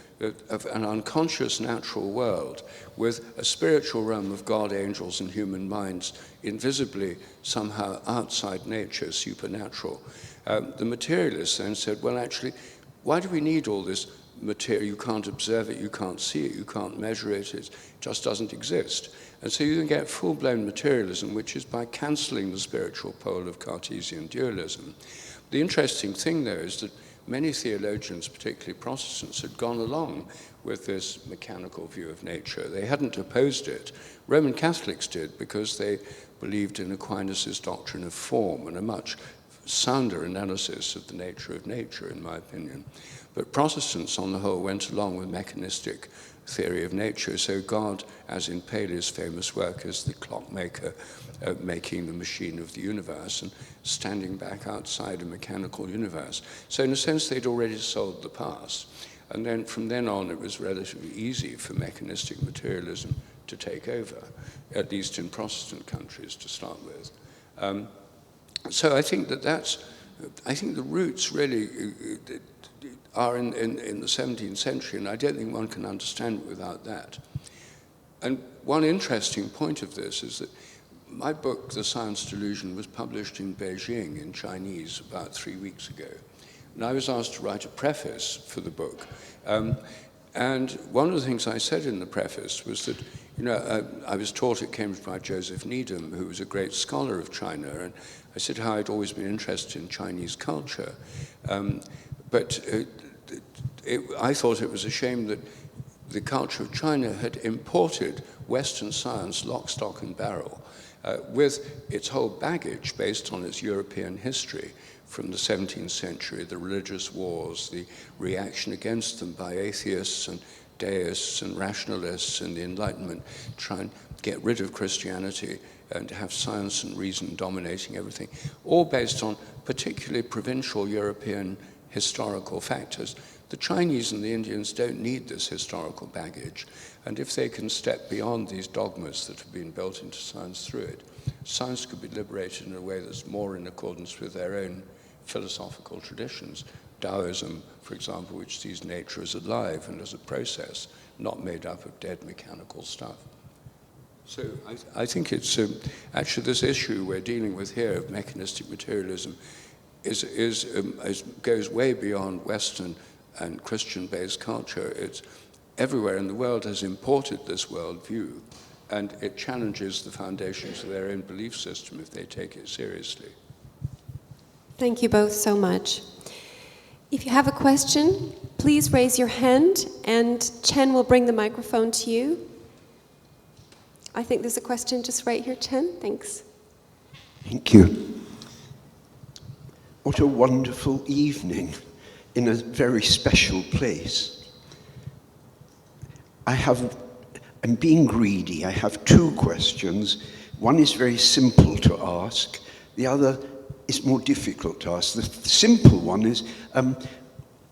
of an unconscious natural world with a spiritual realm of God, angels, and human minds invisibly somehow outside nature, supernatural. The materialists then said, well, actually, why do we need all this material? You can't observe it, you can't see it, you can't measure it, it just doesn't exist. And so you can get full-blown materialism, which is by cancelling the spiritual pole of Cartesian dualism. The interesting thing, though, is that many theologians, particularly Protestants, had gone along with this mechanical view of nature. They hadn't opposed it. Roman Catholics did, because they believed in Aquinas' doctrine of form and a much sounder analysis of the nature of nature, in my opinion. But Protestants, on the whole, went along with mechanistic theory of nature. So God, as in Paley's famous work, is the clockmaker making the machine of the universe and standing back outside a mechanical universe. So in a sense, they'd already solved the past. And then from then on, it was relatively easy for mechanistic materialism to take over, at least in Protestant countries to start with. So I think I think the roots really are in the 17th century, and I don't think one can understand it without that. And one interesting point of this is that my book, The Science Delusion, was published in Beijing in Chinese about 3 weeks ago. And I was asked to write a preface for the book. And one of the things I said in the preface was that, I was taught at Cambridge by Joseph Needham, who was a great scholar of China, and I said how I'd always been interested in Chinese culture. But I thought it was a shame that the culture of China had imported Western science lock, stock, and barrel, with its whole baggage based on its European history from the 17th century, the religious wars, the reaction against them by atheists and deists and rationalists and the Enlightenment, try and get rid of Christianity and have science and reason dominating everything, all based on particularly provincial European historical factors. The Chinese and the Indians don't need this historical baggage, and if they can step beyond these dogmas that have been built into science through it, science could be liberated in a way that's more in accordance with their own philosophical traditions. Taoism, for example, which sees nature as alive and as a process, not made up of dead mechanical stuff. So I think it's actually this issue we're dealing with here of mechanistic materialism goes way beyond Western and Christian-based culture. It's everywhere in the world has imported this worldview, and it challenges the foundations of their own belief system if they take it seriously. Thank you both so much. If you have a question, please raise your hand, and Chen will bring the microphone to you. I think there's a question just right here, Chen. Thanks. Thank you. What a wonderful evening in a very special place. I'm being greedy. I have two questions. One is very simple to ask. The other is more difficult to ask. The simple one is,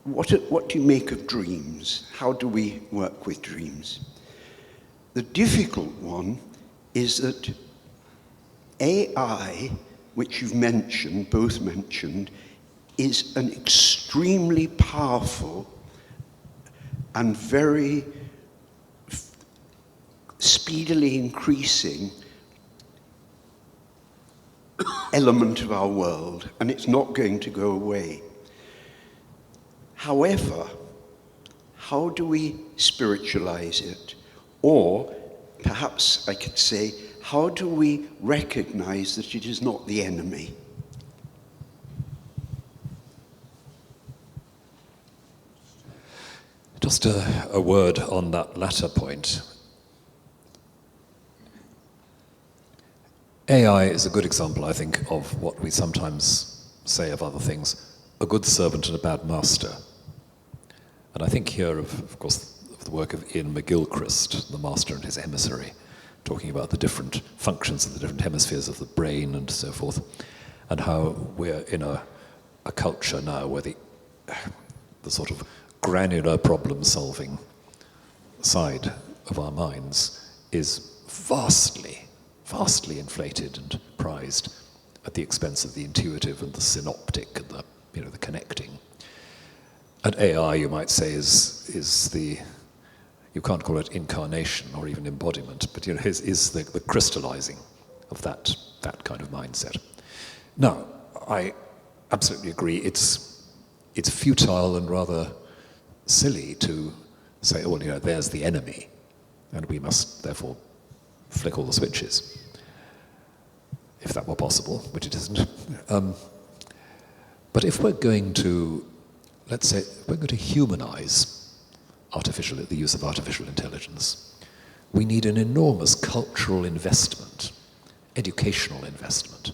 what do you make of dreams? How do we work with dreams? The difficult one is that AI, which you've mentioned, both mentioned, is an extremely powerful and very speedily increasing element of our world, and it's not going to go away. However, how do we spiritualize it? Or perhaps I could say, how do we recognize that it is not the enemy? Just a word on that latter point. AI is a good example, I think, of what we sometimes say of other things, a good servant and a bad master. And I think here, of course, of the work of Ian McGilchrist, the master and his emissary, talking about the different functions of the different hemispheres of the brain and so forth, and how we're in a culture now where the sort of granular problem-solving side of our minds is vastly inflated and prized at the expense of the intuitive and the synoptic and the connecting. And AI, you might say, is the, you can't call it incarnation or even embodiment, but is the crystallizing of that kind of mindset. Now, I absolutely agree. It's futile and rather silly to say, oh, well, there's the enemy, and we must therefore flick all the switches, if that were possible, which it isn't. But if we're going to, let's say, we're going to humanize the use of artificial intelligence, we need an enormous cultural investment, educational investment,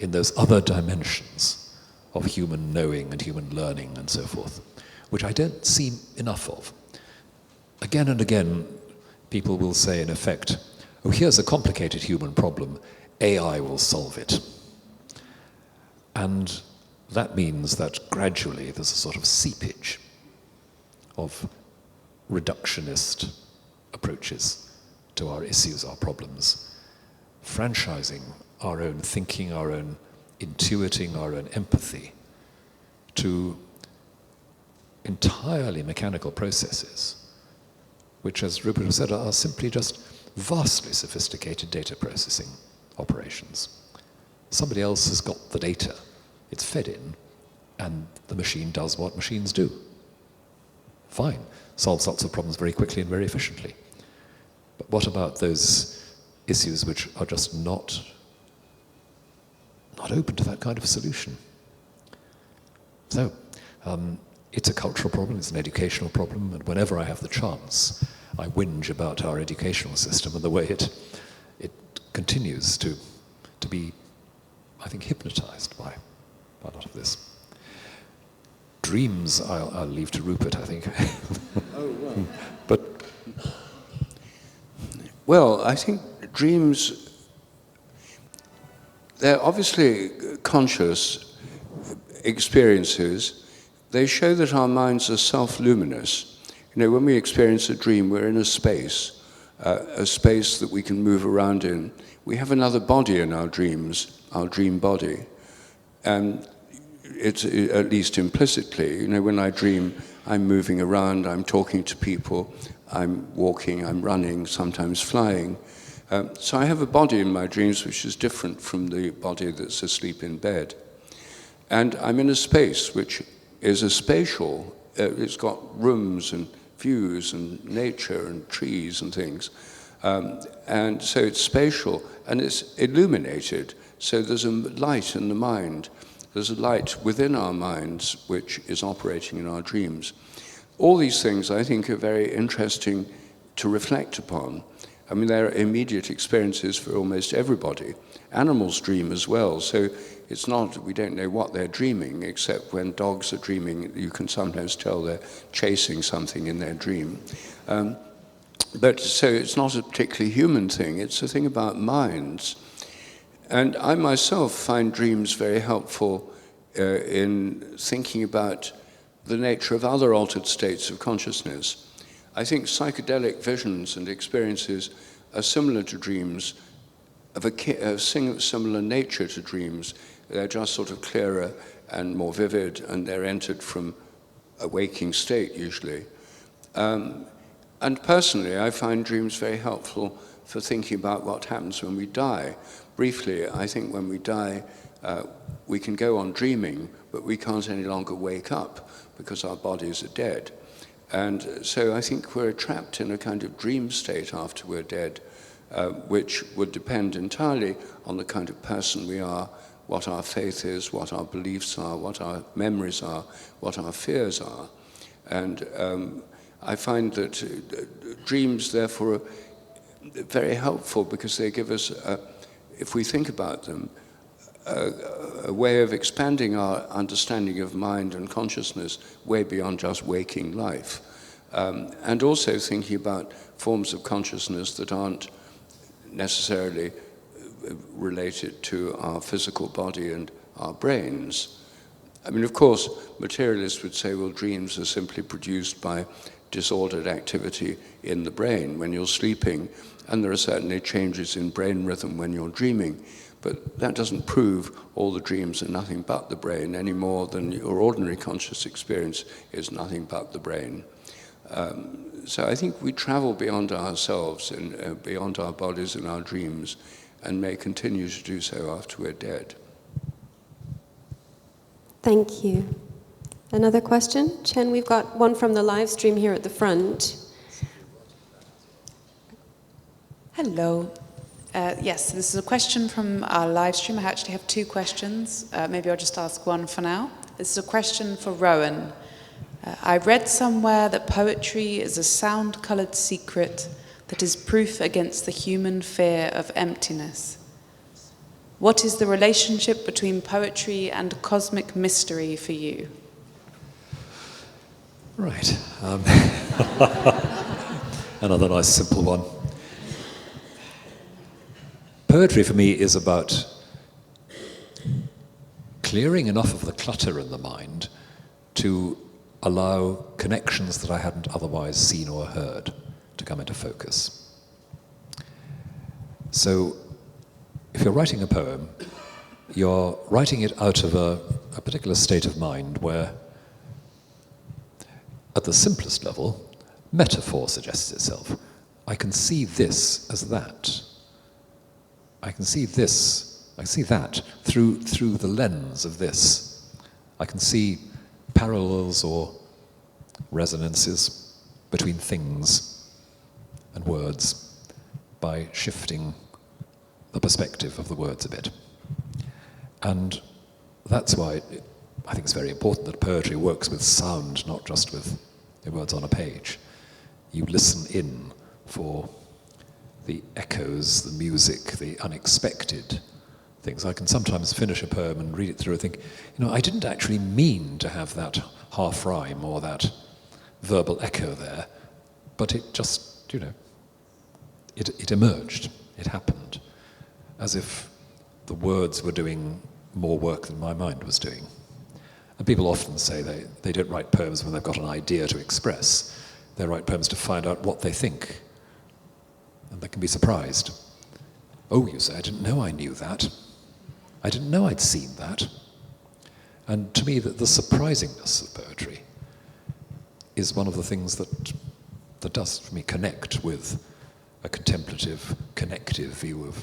in those other dimensions of human knowing and human learning and so forth, which I don't see enough of. Again and again, people will say, in effect, oh, here's a complicated human problem, AI will solve it. And that means that gradually there's a sort of seepage of reductionist approaches to our issues, our problems, franchising our own thinking, our own intuiting, our own empathy to entirely mechanical processes, which, as Rupert said, are simply just vastly sophisticated data processing operations. Somebody else has got the data, it's fed in, and the machine does what machines do. Fine, solves lots of problems very quickly and very efficiently. But what about those issues which are just not open to that kind of solution? So, it's a cultural problem, it's an educational problem, and whenever I have the chance, I whinge about our educational system and the way it continues to be, I think, hypnotized by a lot of this. Dreams, I'll leave to Rupert, I think. Oh, well. But well, I think dreams, they're obviously conscious experiences. They show that our minds are self-luminous. You know, when we experience a dream, we're in a space that we can move around in. We have another body in our dreams, our dream body. And it's, at least implicitly, you know, when I dream, I'm moving around, I'm talking to people, I'm walking, I'm running, sometimes flying. So I have a body in my dreams which is different from the body that's asleep in bed. And I'm in a space which is a spatial, it's got rooms and views and nature and trees and things. And so it's spatial and it's illuminated. So there's a light in the mind. There's a light within our minds which is operating in our dreams. All these things I think are very interesting to reflect upon. I mean, they're immediate experiences for almost everybody. Animals dream as well, so it's not, we don't know what they're dreaming, except when dogs are dreaming, you can sometimes tell they're chasing something in their dream. But so it's not a particularly human thing, it's a thing about minds. And I myself find dreams very helpful in thinking about the nature of other altered states of consciousness. I think psychedelic visions and experiences are similar to dreams, of a similar nature to dreams. They're just sort of clearer and more vivid, and they're entered from a waking state usually. And personally, I find dreams very helpful for thinking about what happens when we die. Briefly, I think when we die, we can go on dreaming, but we can't any longer wake up because our bodies are dead. And so I think we're trapped in a kind of dream state after we're dead, which would depend entirely on the kind of person we are, what our faith is, what our beliefs are, what our memories are, what our fears are. And I find that dreams, therefore, are very helpful because they give us, if we think about them, a way of expanding our understanding of mind and consciousness way beyond just waking life. And also thinking about forms of consciousness that aren't necessarily related to our physical body and our brains. I mean, of course, materialists would say, well, dreams are simply produced by disordered activity in the brain when you're sleeping, and there are certainly changes in brain rhythm when you're dreaming. But that doesn't prove all the dreams are nothing but the brain any more than your ordinary conscious experience is nothing but the brain. So I think we travel beyond ourselves and beyond our bodies and our dreams, and may continue to do so after we're dead. Thank you. Another question? Chen, we've got one from the live stream here at the front. Hello. Yes, this is a question from our live stream. I actually have two questions. Maybe I'll just ask one for now. This is a question for Rowan. I read somewhere that poetry is a sound-colored secret that is proof against the human fear of emptiness. What is the relationship between poetry and cosmic mystery for you? Right. Another nice simple one. Poetry for me is about clearing enough of the clutter in the mind to allow connections that I hadn't otherwise seen or heard to come into focus. So, if you're writing a poem, you're writing it out of a particular state of mind where, at the simplest level, metaphor suggests itself. I can see this as that. I can see this, I can see that through the lens of this. I can see parallels or resonances between things and words by shifting the perspective of the words a bit. And that's why I think it's very important that poetry works with sound, not just with the words on a page. You listen in for the echoes, the music, the unexpected things. I can sometimes finish a poem and read it through and think, I didn't actually mean to have that half rhyme or that verbal echo there, but it just, it emerged, it happened, as if the words were doing more work than my mind was doing. And people often say they don't write poems when they've got an idea to express. They write poems to find out what they think. And they can be surprised. Oh, you say, I didn't know I knew that. I didn't know I'd seen that. And to me, the surprisingness of poetry is one of the things that does, for me, connect with a contemplative, connective view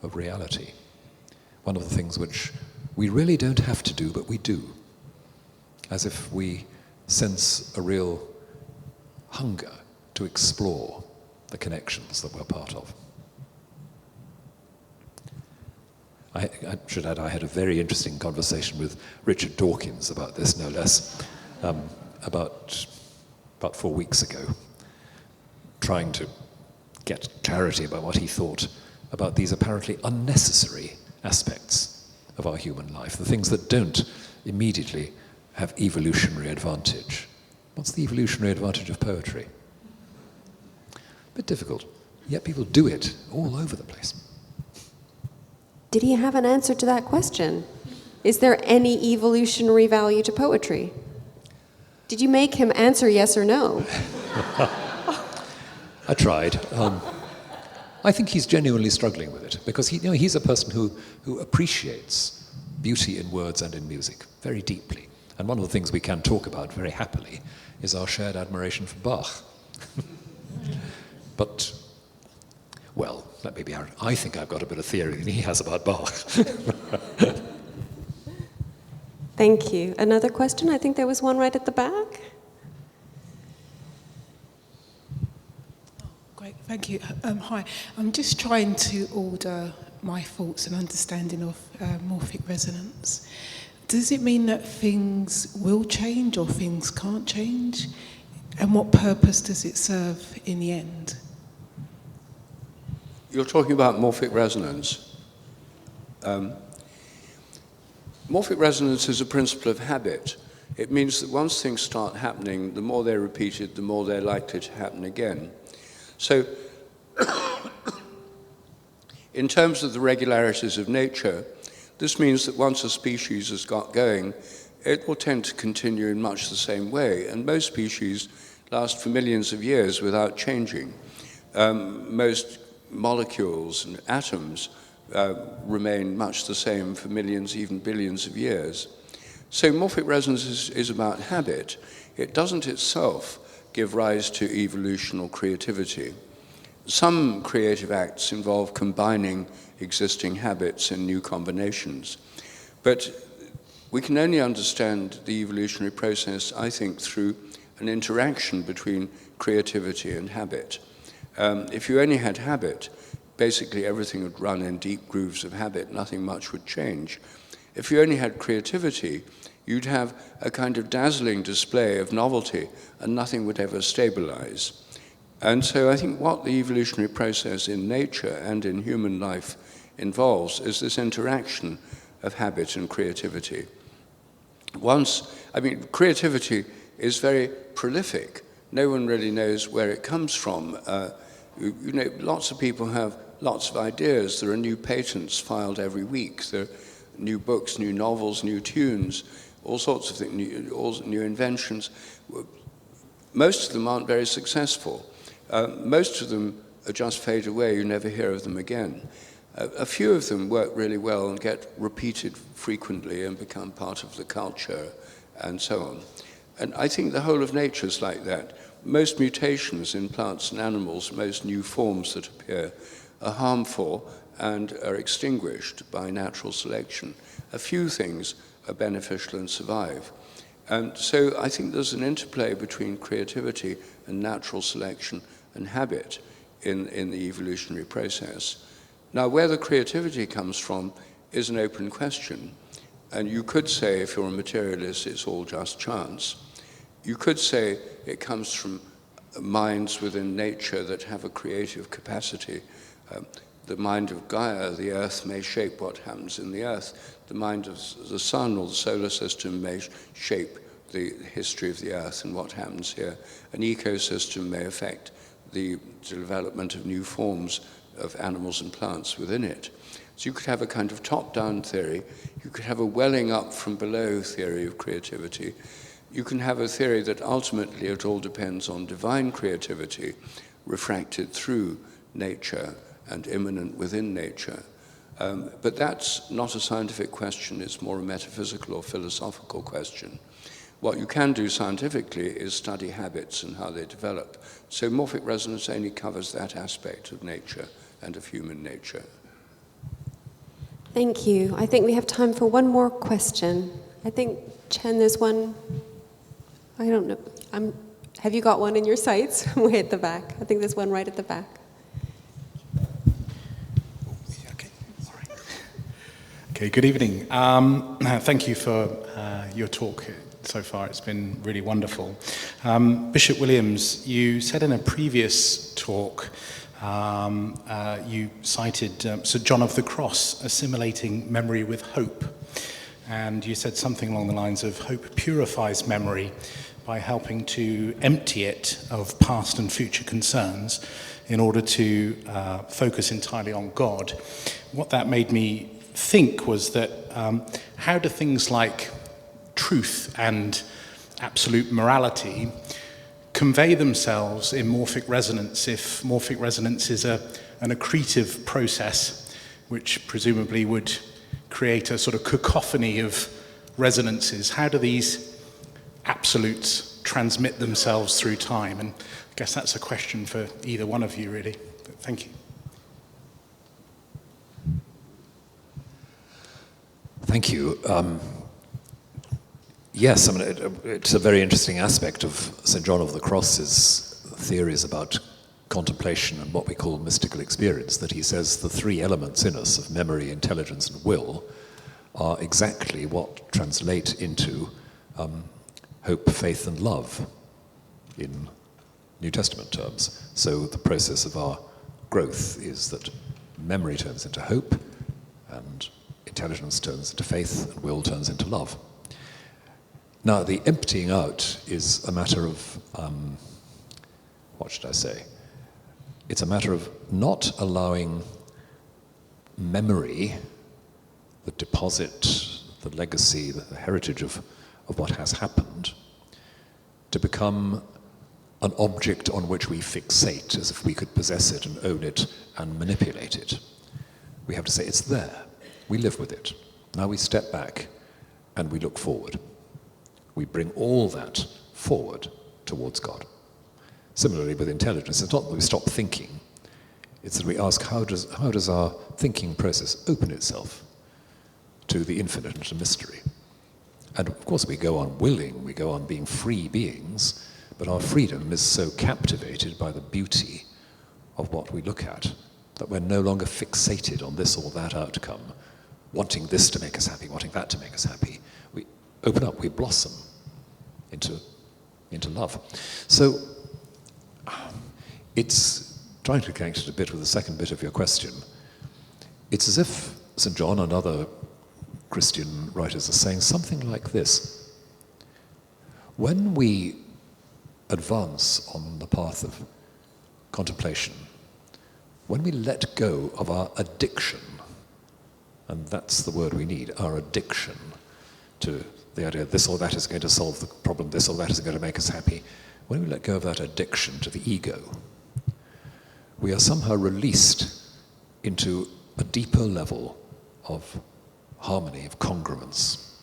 of reality. One of the things which we really don't have to do, but we do. As if we sense a real hunger to explore the connections that we're part of. I should add, I had a very interesting conversation with Richard Dawkins about this, no less, about 4 weeks ago, trying to get clarity about what he thought about these apparently unnecessary aspects of our human life, the things that don't immediately have evolutionary advantage. What's the evolutionary advantage of poetry? A bit difficult, yet people do it all over the place. Did he have an answer to that question? Is there any evolutionary value to poetry? Did you make him answer yes or no? I tried. I think he's genuinely struggling with it because he's a person who appreciates beauty in words and in music very deeply. And one of the things we can talk about very happily is our shared admiration for Bach. But, well, let me be honest, I think I've got a better theory than he has about Bach. Thank you. Another question? I think there was one right at the back. Great, thank you. Hi, I'm just trying to order my thoughts and understanding of morphic resonance. Does it mean that things will change or things can't change? And what purpose does it serve in the end? You're talking about morphic resonance. Morphic resonance is a principle of habit. It means that once things start happening, the more they're repeated, the more they're likely to happen again. So, in terms of the regularities of nature, this means that once a species has got going, it will tend to continue in much the same way. And most species last for millions of years without changing. Most molecules and atoms remain much the same for millions, even billions of years. So morphic resonance is about habit. It doesn't itself give rise to evolution or creativity. Some creative acts involve combining existing habits in new combinations. But we can only understand the evolutionary process, I think, through an interaction between creativity and habit. If you only had habit, basically everything would run in deep grooves of habit, nothing much would change. If you only had creativity, you'd have a kind of dazzling display of novelty and nothing would ever stabilize. And so I think what the evolutionary process in nature and in human life involves is this interaction of habit and creativity. Creativity is very prolific. No one really knows where it comes from. Lots of people have lots of ideas. There are new patents filed every week. There are new books, new novels, new tunes, all sorts of things, new inventions. Most of them aren't very successful. Most of them just fade away. You never hear of them again. A few of them work really well and get repeated frequently and become part of the culture and so on. And I think the whole of nature is like that. Most mutations in plants and animals, most new forms that appear, are harmful and are extinguished by natural selection. A few things are beneficial and survive. And so I think there's an interplay between creativity and natural selection and habit in the evolutionary process. Now, where the creativity comes from is an open question. And you could say, if you're a materialist, it's all just chance. You could say it comes from minds within nature that have a creative capacity. The mind of Gaia, the earth, may shape what happens in the earth. The mind of the sun or the solar system may shape the history of the earth and what happens here. An ecosystem may affect the development of new forms of animals and plants within it. So you could have a kind of top-down theory. You could have a welling up from below theory of creativity. You can have a theory that ultimately it all depends on divine creativity refracted through nature and immanent within nature. But that's not a scientific question, it's more a metaphysical or philosophical question. What you can do scientifically is study habits and how they develop. So morphic resonance only covers that aspect of nature and of human nature. Thank you. I think we have time for one more question. I think, Chen, there's one. I don't know. Have you got one in your sights? Way at the back. I think there's one right at the back. Okay, good evening. Thank you for your talk so far. It's been really wonderful. Bishop Williams, you said in a previous talk, you cited St. John of the Cross assimilating memory with hope. And you said something along the lines of hope purifies memory by helping to empty it of past and future concerns in order to focus entirely on God. What that made me think was that how do things like truth and absolute morality convey themselves in morphic resonance if morphic resonance is an accretive process which presumably would create a sort of cacophony of resonances? How do these absolutes transmit themselves through time? And I guess that's a question for either one of you, really. But thank you. Thank you. Yes, I mean, it's a very interesting aspect of St. John of the Cross's theories about contemplation and what we call mystical experience, that he says the three elements in us of memory, intelligence, and will are exactly what translate into hope, faith, and love in New Testament terms. So the process of our growth is that memory turns into hope, and intelligence turns into faith, and will turns into love. Now, the emptying out is a matter of, what should I say? It's a matter of not allowing memory, the deposit, the legacy, the heritage of what has happened, to become an object on which we fixate, as if we could possess it and own it and manipulate it. We have to say, it's there. We live with it. Now we step back and we look forward. We bring all that forward towards God. Similarly with intelligence, it's not that we stop thinking, it's that we ask, how does our thinking process open itself to the infinite and to mystery? And of course we go on willing, we go on being free beings, but our freedom is so captivated by the beauty of what we look at that we're no longer fixated on this or that outcome, wanting this to make us happy, wanting that to make us happy. We open up, we blossom into love. So it's trying to connect it a bit with the second bit of your question. It's as if St. John and other Christian writers are saying something like this. When we advance on the path of contemplation, when we let go of our addiction, and that's the word we need, our addiction to the idea this or that is going to solve the problem, this or that is going to make us happy, when we let go of that addiction to the ego, we are somehow released into a deeper level of harmony, of congruence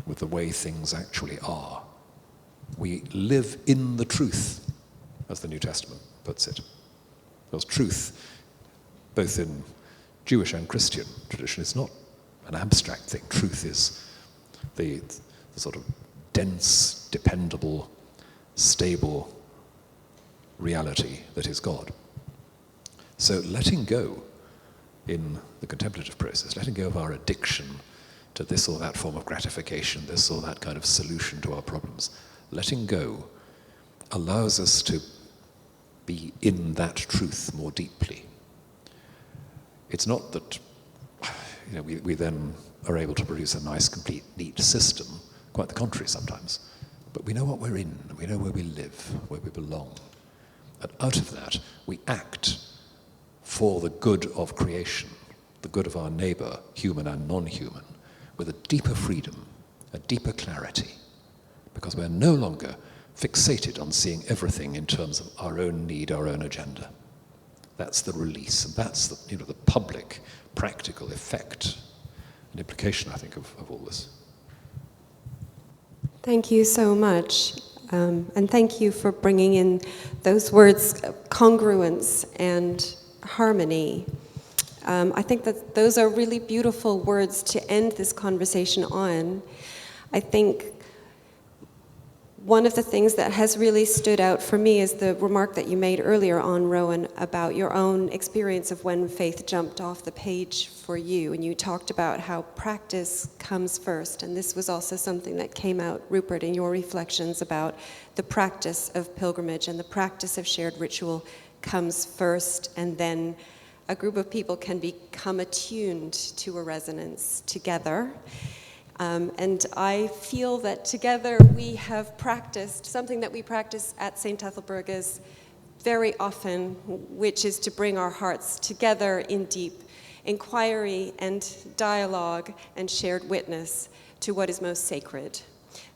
with the way things actually are. We live in the truth, as the New Testament puts it. Because truth, both in Jewish and Christian tradition, is not an abstract thing. Truth is the sort of dense, dependable, stable reality that is God. So letting go in the contemplative process, letting go of our addiction to this or that form of gratification, this or that kind of solution to our problems, letting go allows us to be in that truth more deeply. It's not that we then are able to produce a nice, complete, neat system, quite the contrary sometimes, but we know what we're in, we know where we live, where we belong. And out of that, we act for the good of creation, the good of our neighbor, human and non-human, with a deeper freedom, a deeper clarity, because we're no longer fixated on seeing everything in terms of our own need, our own agenda. That's the release, and that's the public, practical effect and implication, I think, of all this. Thank you so much. And thank you for bringing in those words, congruence and harmony. I think that those are really beautiful words to end this conversation on. I think one of the things that has really stood out for me is the remark that you made earlier on, Rowan, about your own experience of when faith jumped off the page for you. And you talked about how practice comes first. And this was also something that came out, Rupert, in your reflections about the practice of pilgrimage and the practice of shared ritual comes first, and then a group of people can become attuned to a resonance together. And I feel that together we have practiced something that we practice at St. Ethelburga's very often, which is to bring our hearts together in deep inquiry and dialogue and shared witness to what is most sacred.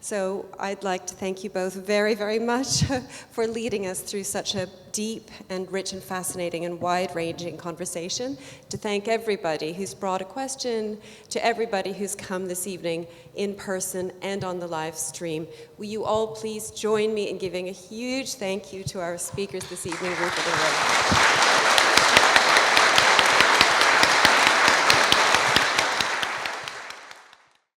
So I'd like to thank you both very, very much for leading us through such a deep and rich and fascinating and wide-ranging conversation. To thank everybody who's brought a question, to everybody who's come this evening in person and on the live stream. Will you all please join me in giving a huge thank you to our speakers this evening, Rupert and Rowan.